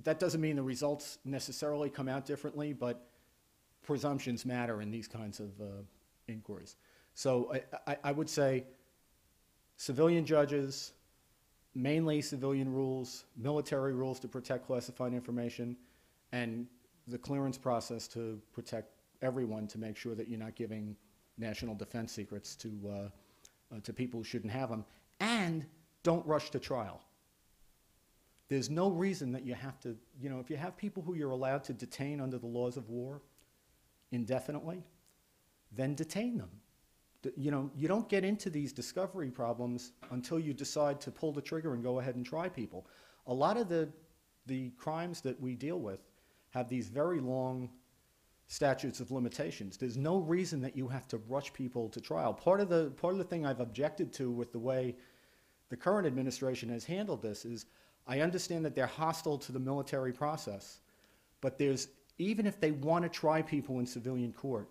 that doesn't mean the results necessarily come out differently, but presumptions matter in these kinds of inquiries. So I would say civilian judges, mainly civilian rules, military rules to protect classified information, and the clearance process to protect everyone to make sure that you're not giving national defense secrets to people who shouldn't have them. And don't rush to trial. There's no reason that you have to, if you have people who you're allowed to detain under the laws of war indefinitely, then detain them. You don't get into these discovery problems until you decide to pull the trigger and go ahead and try people. A lot of the crimes that we deal with have these very long statutes of limitations. There's no reason that you have to rush people to trial. Part of the thing I've objected to with the way the current administration has handled this is I understand that they're hostile to the military process, but even if they want to try people in civilian court,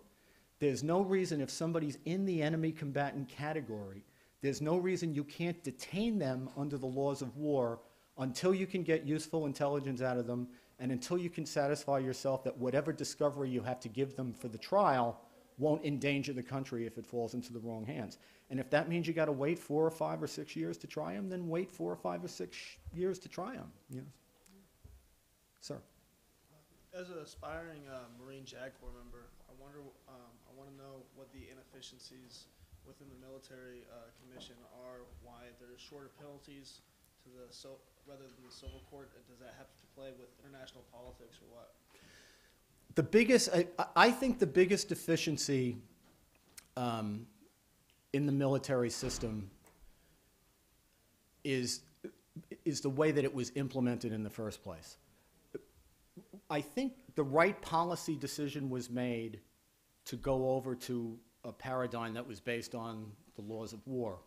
there's no reason if somebody's in the enemy combatant category, there's no reason you can't detain them under the laws of war until you can get useful intelligence out of them and until you can satisfy yourself that whatever discovery you have to give them for the trial won't endanger the country if it falls into the wrong hands. And if that means you got to wait 4 or 5 or 6 years to try them, then wait 4 or 5 or 6 years to try them. Yes. Sir. As an aspiring Marine JAG Corps member, I want to know what the inefficiencies within the military commission are, why there's shorter penalties to rather than the civil court. Does that have to play with international politics or what? The biggest, I think the biggest deficiency in the military system is the way that it was implemented in the first place. I think the right policy decision was made to go over to a paradigm that was based on the laws of war.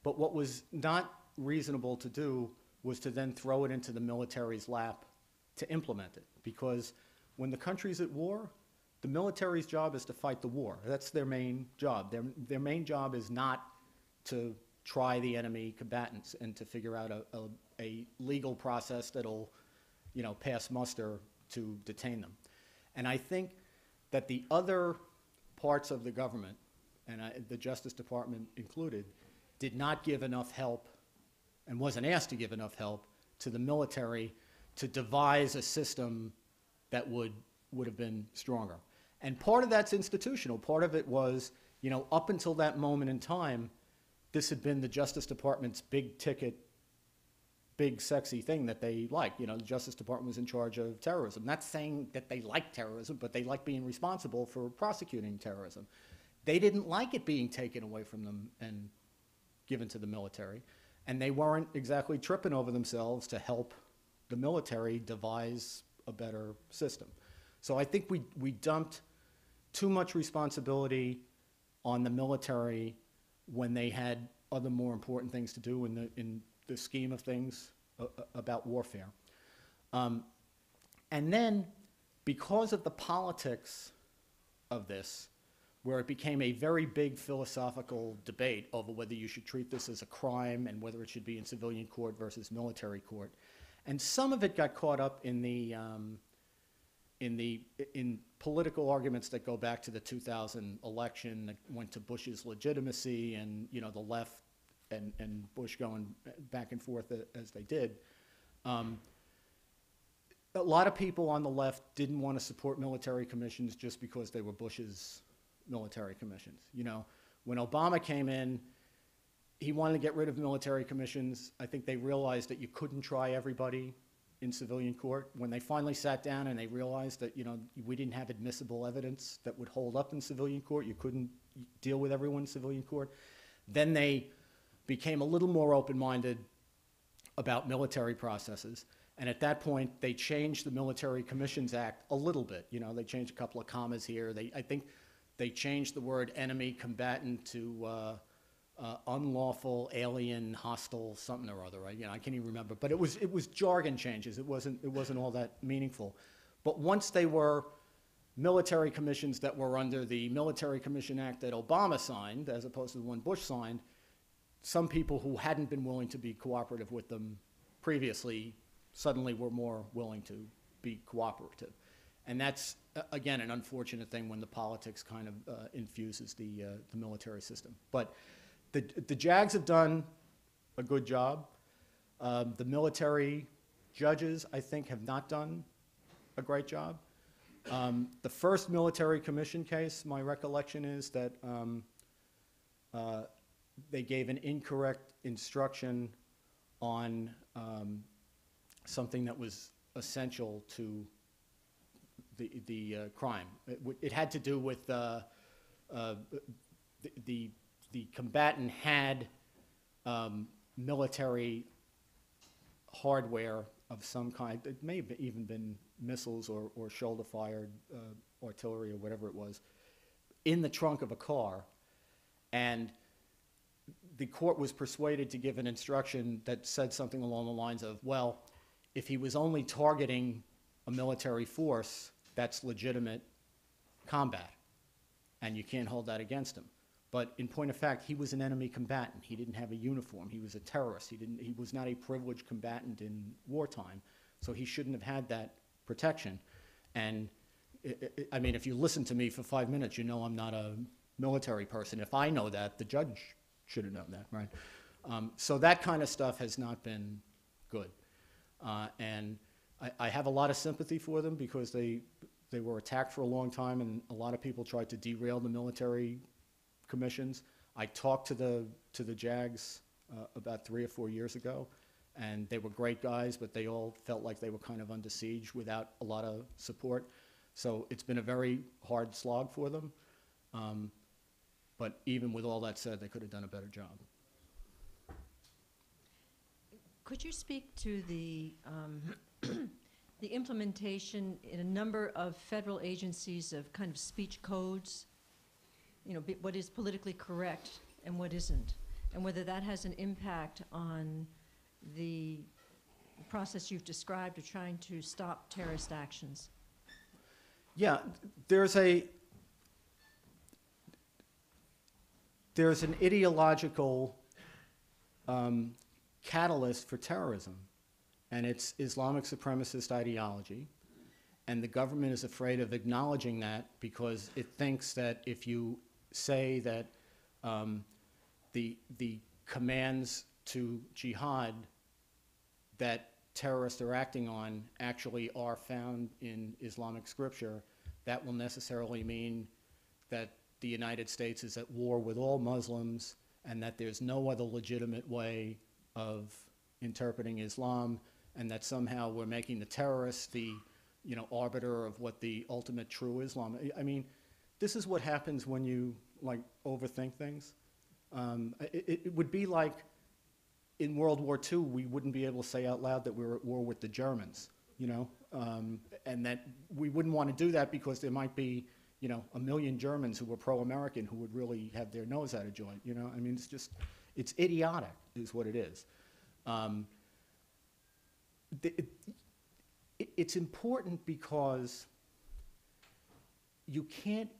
But what was not reasonable to do was to then throw it into the military's lap to implement it. Because when the country's at war, the military's job is to fight the war. That's their main job. Their main job is not to try the enemy combatants and to figure out a legal process that'll, pass muster to detain them. And I think that the other parts of the government, and the Justice Department included, did not give enough help and wasn't asked to give enough help to the military to devise a system that would have been stronger. And part of that's institutional. Part of it was, up until that moment in time, this had been the Justice Department's big ticket, big sexy thing that they liked. The Justice Department was in charge of terrorism. Not saying that they like terrorism, but they like being responsible for prosecuting terrorism. They didn't like it being taken away from them and given to the military. And they weren't exactly tripping over themselves to help the military devise a better system. So I think we dumped too much responsibility on the military when they had other more important things to do in the scheme of things about warfare. And then, because of the politics of this, where it became a very big philosophical debate over whether you should treat this as a crime and whether it should be in civilian court versus military court, and some of it got caught up in political arguments that go back to the 2000 election, that went to Bush's legitimacy and the left and Bush going back and forth as they did. A lot of people on the left didn't want to support military commissions just because they were Bush's military commissions. When Obama came in, he wanted to get rid of military commissions. I think they realized that you couldn't try everybody in civilian court. When they finally sat down and they realized that we didn't have admissible evidence that would hold up in civilian court, you couldn't deal with everyone in civilian court, then they became a little more open-minded about military processes. And at that point, they changed the Military Commissions Act a little bit. They changed a couple of commas here. I think they changed the word enemy combatant to unlawful, alien, hostile, something or other. Right? I can't even remember. But it was jargon changes. It wasn't all that meaningful. But once they were military commissions that were under the Military Commission Act that Obama signed, as opposed to the one Bush signed, some people who hadn't been willing to be cooperative with them previously suddenly were more willing to be cooperative. And that's, again, an unfortunate thing when the politics kind of infuses the military system. But the JAGs have done a good job. The military judges, I think, have not done a great job. The first military commission case, my recollection is that they gave an incorrect instruction on something that was essential to the crime. It had to do with the combatant had military hardware of some kind. It may have even been missiles or shoulder-fired artillery or whatever it was, in the trunk of a car, and the court was persuaded to give an instruction that said something along the lines of, well, if he was only targeting a military force, that's legitimate combat, and you can't hold that against him. But in point of fact, he was an enemy combatant. He didn't have a uniform. He was a terrorist. He was not a privileged combatant in wartime, so he shouldn't have had that protection. And I mean, if you listen to me for 5 minutes, you know I'm not a military person. If I know that, the judge should have known that, right? So that kind of stuff has not been good. And I have a lot of sympathy for them because they were attacked for a long time, and a lot of people tried to derail the military commissions. I talked to the JAGs about 3 or 4 years ago, and they were great guys, but they all felt like they were kind of under siege without a lot of support. So it's been a very hard slog for them. But even with all that said, they could have done a better job. Could you speak to the the implementation in a number of federal agencies of kind of speech codes, you know, what is politically correct and what isn't, and whether that has an impact on the process you've described of trying to stop terrorist actions? Yeah, there's an ideological catalyst for terrorism, and it's Islamic supremacist ideology, and the government is afraid of acknowledging that because it thinks that if you say that the commands to jihad that terrorists are acting on actually are found in Islamic scripture, that will necessarily mean that the United States is at war with all Muslims and that there's no other legitimate way of interpreting Islam, and that somehow we're making the terrorists the, you know, arbiter of what the ultimate true Islam. I mean, this is what happens when you like overthink things. It would be like in World War II, we wouldn't be able to say out loud that we were at war with the Germans, you know, and that we wouldn't want to do that because there might be, you know, 1 million Germans who were pro-American who would really have their nose out of joint, you know. I mean, it's just, it's idiotic is what it is. It's important because you can't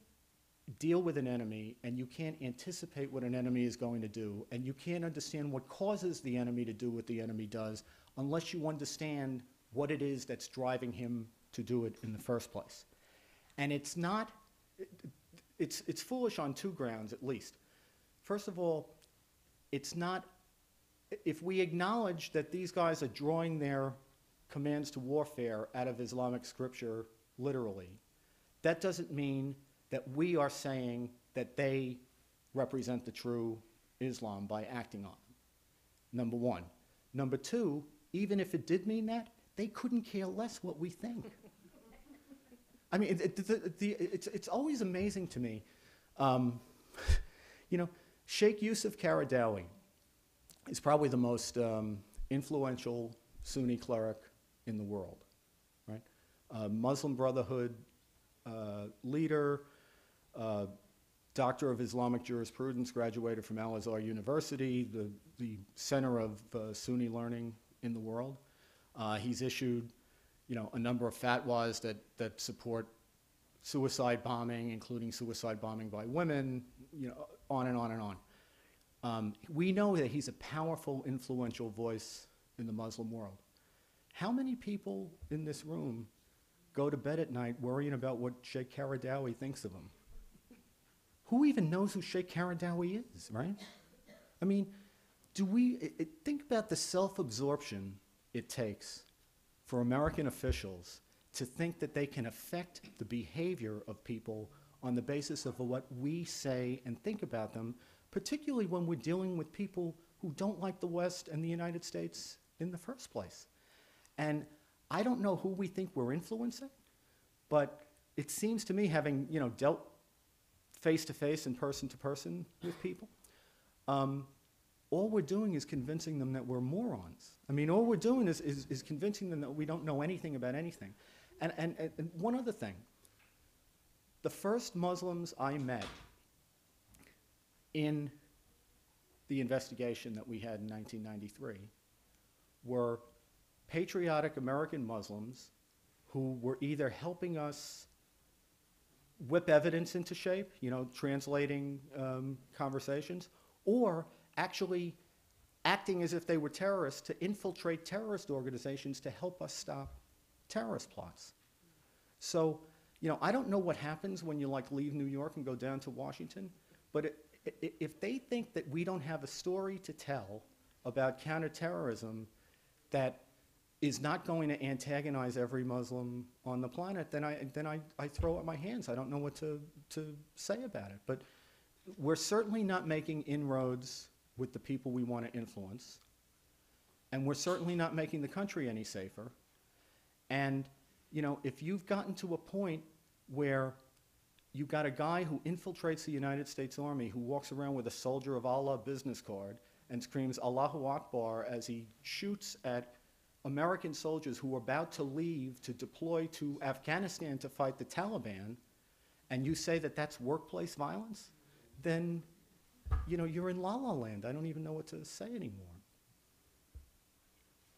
deal with an enemy and you can't anticipate what an enemy is going to do, and you can't understand what causes the enemy to do what the enemy does unless you understand what it is that's driving him to do it in the first place. And it's not, it's foolish on 2 grounds at least. First of all, it's not, if we acknowledge that these guys are drawing their commands to warfare out of Islamic scripture literally, that doesn't mean that we are saying that they represent the true Islam by acting on them, number one. Number two, even if it did mean that, they couldn't care less what we think. I mean, it's always amazing to me. You know, Sheikh Yusuf Qaradawi is probably the most influential Sunni cleric in the world, right? Muslim Brotherhood leader, doctor of Islamic jurisprudence, graduated from Al-Azhar University, the center of Sunni learning in the world. He's issued, you know, a number of fatwas that support suicide bombing, including suicide bombing by women, you know, on and on and on. We know that he's a powerful, influential voice in the Muslim world. How many people in this room go to bed at night worrying about what Sheikh Qaradawi thinks of them? Who even knows who Sheikh Qaradawi is, right? I mean, think about the self-absorption it takes for American officials to think that they can affect the behavior of people on the basis of what we say and think about them, particularly when we're dealing with people who don't like the West and the United States in the first place. And I don't know who we think we're influencing, but it seems to me, having, you know, dealt face-to-face and person-to-person with people, all we're doing is convincing them that we're morons. I mean, all we're doing is convincing them that we don't know anything about anything. And one other thing, The first Muslims I met in the investigation that we had in 1993 were patriotic American Muslims who were either helping us whip evidence into shape, you know, translating conversations, or actually acting as if they were terrorists to infiltrate terrorist organizations to help us stop terrorist plots. So, you know, I don't know what happens when you like leave New York and go down to Washington, but if they think that we don't have a story to tell about counterterrorism that is not going to antagonize every Muslim on the planet, then I throw up my hands. I don't know what to say about it. But we're certainly not making inroads with the people we want to influence, and we're certainly not making the country any safer. And, you know, if you've gotten to a point where you've got a guy who infiltrates the United States Army, who walks around with a Soldier of Allah business card and screams Allahu Akbar as he shoots at American soldiers who are about to leave to deploy to Afghanistan to fight the Taliban, and you say that that's workplace violence, then, you know, you're in la-la land. I don't even know what to say anymore.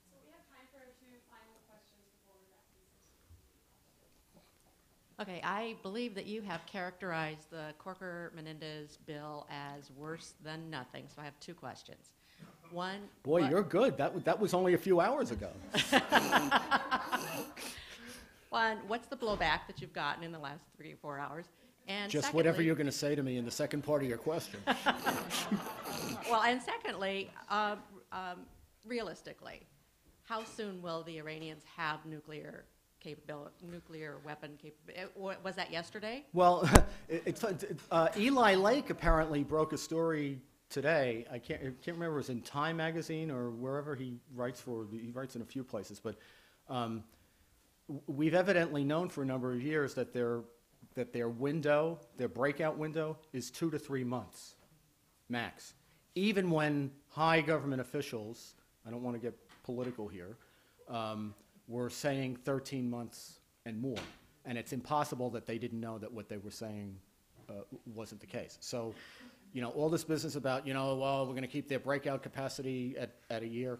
So we have time for 2 final questions before we wrap these. Okay, I believe that you have characterized the Corker-Menendez bill as worse than nothing, so I have 2 questions. One, Boy, you're good. That was only a few hours ago. One, what's the blowback that you've gotten in the last 3 or 4 hours? And Just secondly, whatever you're going to say to me in the second part of your question. well, and secondly, realistically, how soon will the Iranians have nuclear weapon capability? Was that yesterday? Well, Eli Lake apparently broke a story today. I can't remember if it was in Time magazine or wherever he writes for. He writes in a few places, but we've evidently known for a number of years that their breakout window is 2 to 3 months, max. Even when high government officials, I don't want to get political here, were saying 13 months and more, and it's impossible that they didn't know that what they were saying wasn't the case. So, you know, all this business about, you know, well, we're going to keep their breakout capacity at a year,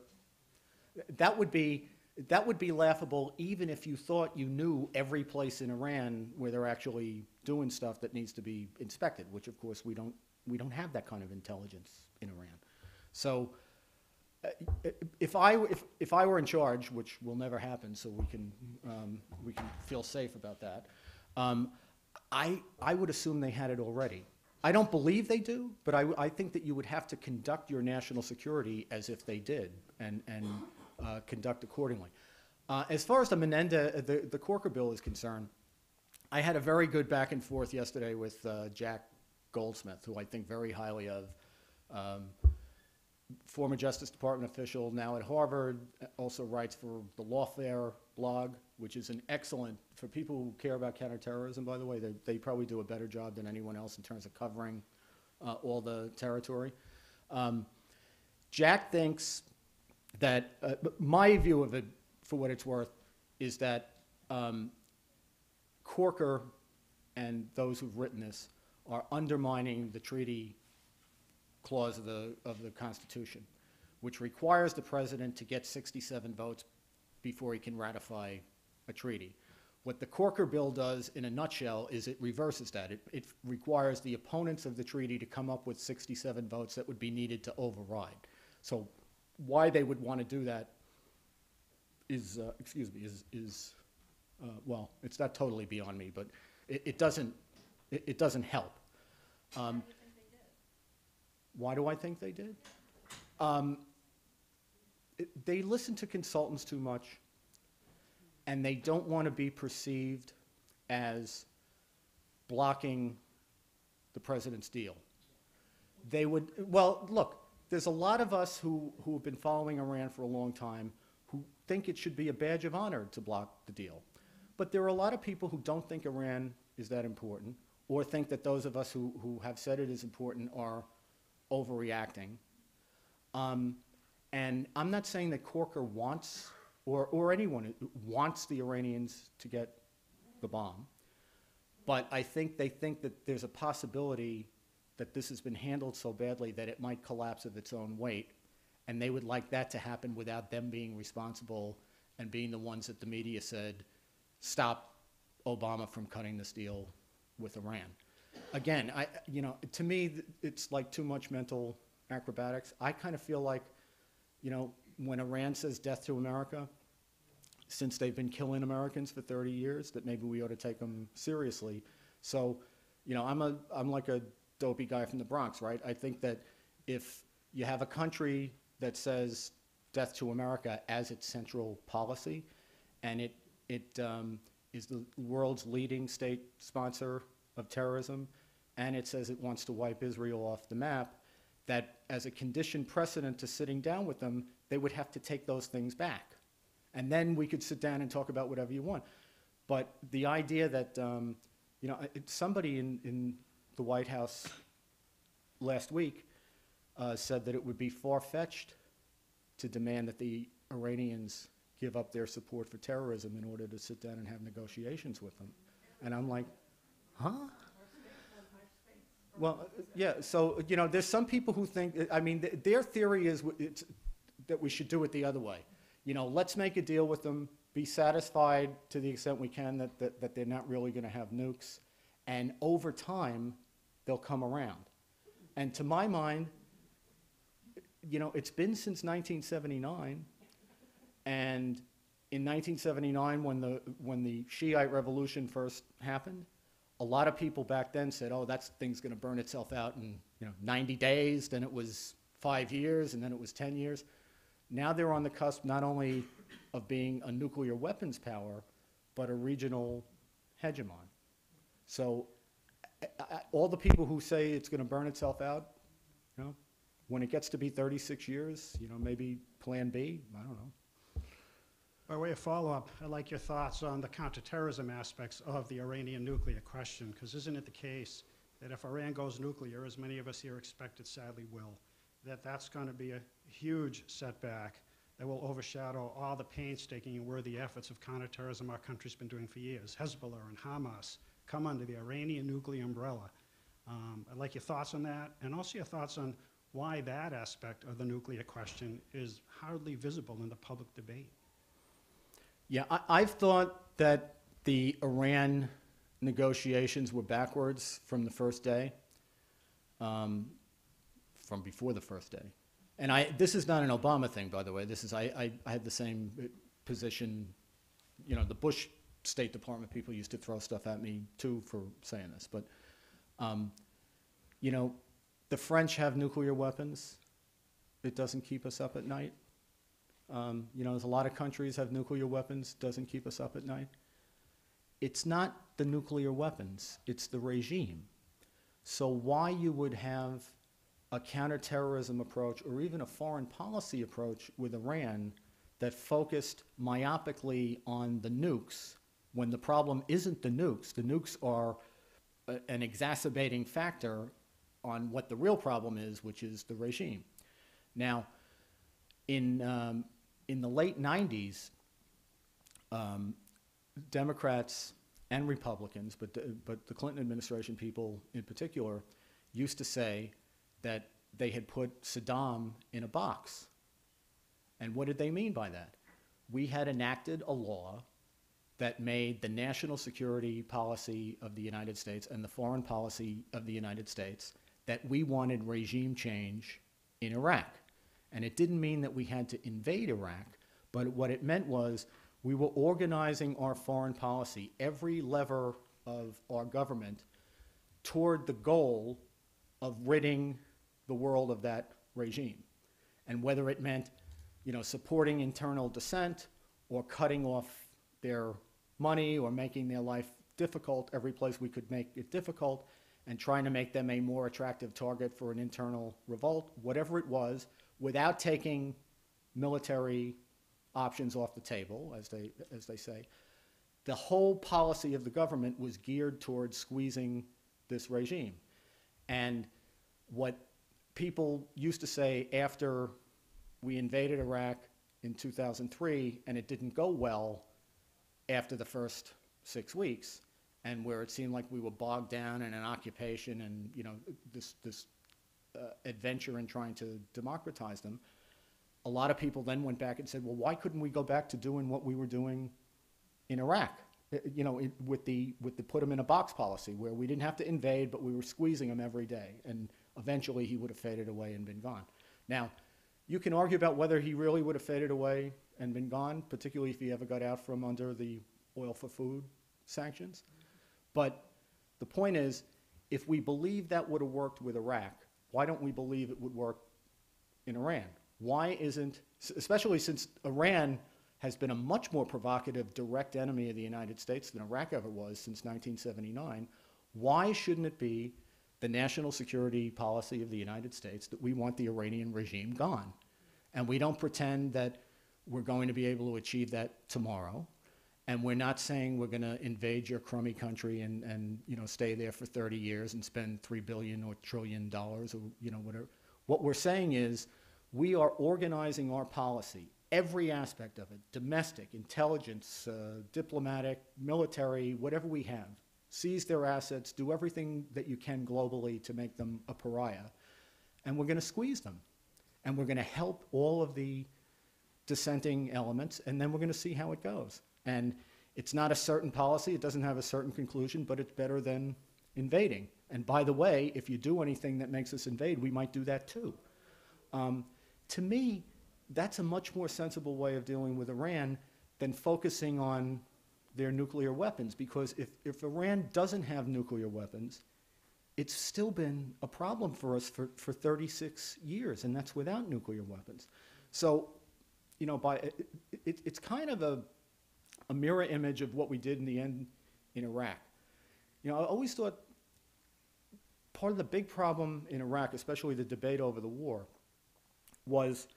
that would be laughable even if you thought you knew every place in Iran where they're actually doing stuff that needs to be inspected, which of course we don't have that kind of intelligence in Iran. So if I were in charge, which will never happen, so we can feel safe about that, I would assume they had it already. I don't believe they do, but I think that you would have to conduct your national security as if they did, and conduct accordingly. As far as the Corker bill is concerned, I had a very good back and forth yesterday with Jack Goldsmith, who I think very highly of, former Justice Department official, now at Harvard, also writes for the Lawfare blog, which is an excellent, for people who care about counterterrorism, by the way, they probably do a better job than anyone else in terms of covering all the territory. Jack thinks that, my view of it, for what it's worth, is that Corker and those who've written this are undermining the treaty clause of the Constitution, which requires the president to get 67 votes before he can ratify a treaty. What the Corker bill does, in a nutshell, is it reverses that. It requires the opponents of the treaty to come up with 67 votes that would be needed to override. So why they would want to do that is, well, it's not totally beyond me, but it doesn't help. Why do I think they did? They listen to consultants too much, and they don't want to be perceived as blocking the president's deal. They would, well, look, there's a lot of us who have been following Iran for a long time who think it should be a badge of honor to block the deal. But there are a lot of people who don't think Iran is that important, or think that those of us who have said it is important are overreacting. And I'm not saying that Corker wants, or anyone wants the Iranians to get the bomb, But I think they think that there's a possibility that this has been handled so badly that it might collapse of its own weight, and they would like that to happen without them being responsible and being the ones that the media said stop Obama from cutting this deal with Iran. Again, to me, it's like too much mental acrobatics. I kind of feel like, when Iran says death to America, since they've been killing Americans for 30 years, that maybe we ought to take them seriously. So, I'm like a dopey guy from the Bronx, right? I think that if you have a country that says death to America as its central policy, and it is the world's leading state sponsor of terrorism, and it says it wants to wipe Israel off the map, that as a conditioned precedent to sitting down with them, they would have to take those things back. And then we could sit down and talk about whatever you want. But the idea that, somebody in the White House last week said that it would be far-fetched to demand that the Iranians give up their support for terrorism in order to sit down and have negotiations with them. And I'm like, huh? Well, yeah, so, there's some people who think, their theory is that we should do it the other way. Let's make a deal with them, be satisfied to the extent we can that they're not really going to have nukes, and over time, they'll come around. And to my mind, it's been since 1979, and in 1979, when the Shiite revolution first happened, a lot of people back then said, oh, that thing's going to burn itself out in 90 days, then it was 5 years, and then it was 10 years. Now they're on the cusp not only of being a nuclear weapons power, but a regional hegemon. So all the people who say it's going to burn itself out, when it gets to be 36 years, maybe plan B, I don't know. By way of follow-up, I'd like your thoughts on the counterterrorism aspects of the Iranian nuclear question, because isn't it the case that if Iran goes nuclear, as many of us here expect it sadly will, that's going to be a huge setback that will overshadow all the painstaking and worthy efforts of counterterrorism our country's been doing for years. Hezbollah and Hamas come under the Iranian nuclear umbrella. I'd like your thoughts on that, and also your thoughts on why that aspect of the nuclear question is hardly visible in the public debate. Yeah, I've thought that the Iran negotiations were backwards from the first day, from before the first day. And this is not an Obama thing, by the way. This is, I had the same position. The Bush State Department people used to throw stuff at me, too, for saying this. But, the French have nuclear weapons. It doesn't keep us up at night. There's a lot of countries have nuclear weapons, doesn't keep us up at night. It's not the nuclear weapons, it's the regime. So why you would have a counterterrorism approach or even a foreign policy approach with Iran that focused myopically on the nukes when the problem isn't the nukes are an exacerbating factor on what the real problem is, which is the regime. Now, in the late 90s, Democrats and Republicans, but the Clinton administration people in particular, used to say that they had put Saddam in a box. And what did they mean by that? We had enacted a law that made the national security policy of the United States and the foreign policy of the United States that we wanted regime change in Iraq. And it didn't mean that we had to invade Iraq, but what it meant was we were organizing our foreign policy, every lever of our government, toward the goal of ridding the world of that regime. And whether it meant, supporting internal dissent or cutting off their money or making their life difficult, every place we could make it difficult, and trying to make them a more attractive target for an internal revolt, whatever it was, without taking military options off the table, as they say, the whole policy of the government was geared towards squeezing this regime. And what people used to say after we invaded Iraq in 2003, and it didn't go well after the first 6 weeks, and where it seemed like we were bogged down in an occupation and, you know, this adventure in trying to democratize them, a lot of people then went back and said, well, why couldn't we go back to doing what we were doing in Iraq? You know, with the put them in a box policy, where we didn't have to invade, but we were squeezing them every day, and eventually he would have faded away and been gone. Now, you can argue about whether he really would have faded away and been gone, particularly if he ever got out from under the oil for food sanctions. But the point is, if we believe that would have worked with Iraq, why don't we believe it would work in Iran? Why isn't, especially since Iran has been a much more provocative direct enemy of the United States than Iraq ever was since 1979, why shouldn't it be the national security policy of the United States that we want the Iranian regime gone? And we don't pretend that we're going to be able to achieve that tomorrow. And we're not saying we're going to invade your crummy country and you know, stay there for 30 years and spend $3 billion or $1 trillion or, you know, whatever. What we're saying is we are organizing our policy, every aspect of it, domestic, intelligence, diplomatic, military, whatever we have. Seize their assets, do everything that you can globally to make them a pariah. And we're going to squeeze them. And we're going to help all of the dissenting elements, and then we're going to see how it goes. And it's not a certain policy, it doesn't have a certain conclusion, but it's better than invading. And by the way, if you do anything that makes us invade, we might do that too. To me, that's a much more sensible way of dealing with Iran than focusing on their nuclear weapons, because if Iran doesn't have nuclear weapons, it's still been a problem for us for 36 years, and that's without nuclear weapons. So, you know, it's kind of a mirror image of what we did in the end in Iraq. You know, I always thought part of the big problem in Iraq, especially the debate over the war, was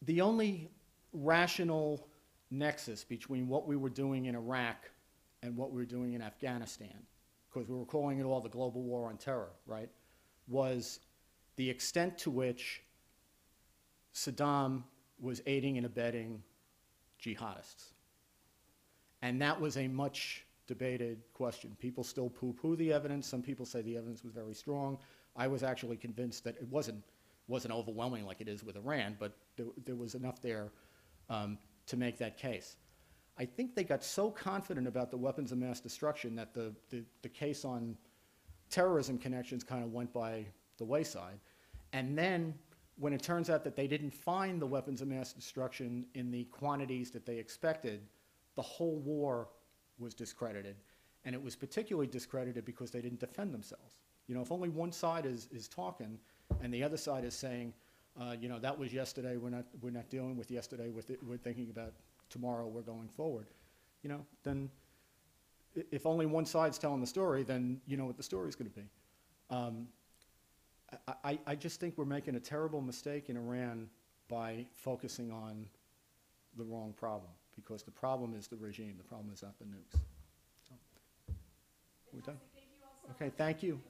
the only rational nexus between what we were doing in Iraq and what we were doing in Afghanistan, because we were calling it all the global war on terror, right, was the extent to which Saddam was aiding and abetting jihadists. And that was a much debated question. People still poo-poo the evidence. Some people say the evidence was very strong. I was actually convinced that it wasn't overwhelming like it is with Iran, but there was enough there to make that case. I think they got so confident about the weapons of mass destruction that the case on terrorism connections kind of went by the wayside. And then when it turns out that they didn't find the weapons of mass destruction in the quantities that they expected, the whole war was discredited. And it was particularly discredited because they didn't defend themselves. You know, if only one side is talking and the other side is saying, you know, that was yesterday, we're not dealing with yesterday, we're thinking about tomorrow, we're going forward, you know, then if only one side's telling the story, then you know what the story's going to be. I just think we're making a terrible mistake in Iran by focusing on the wrong problem, because the problem is the regime, the problem is not the nukes. So, we're done? Okay, thank you.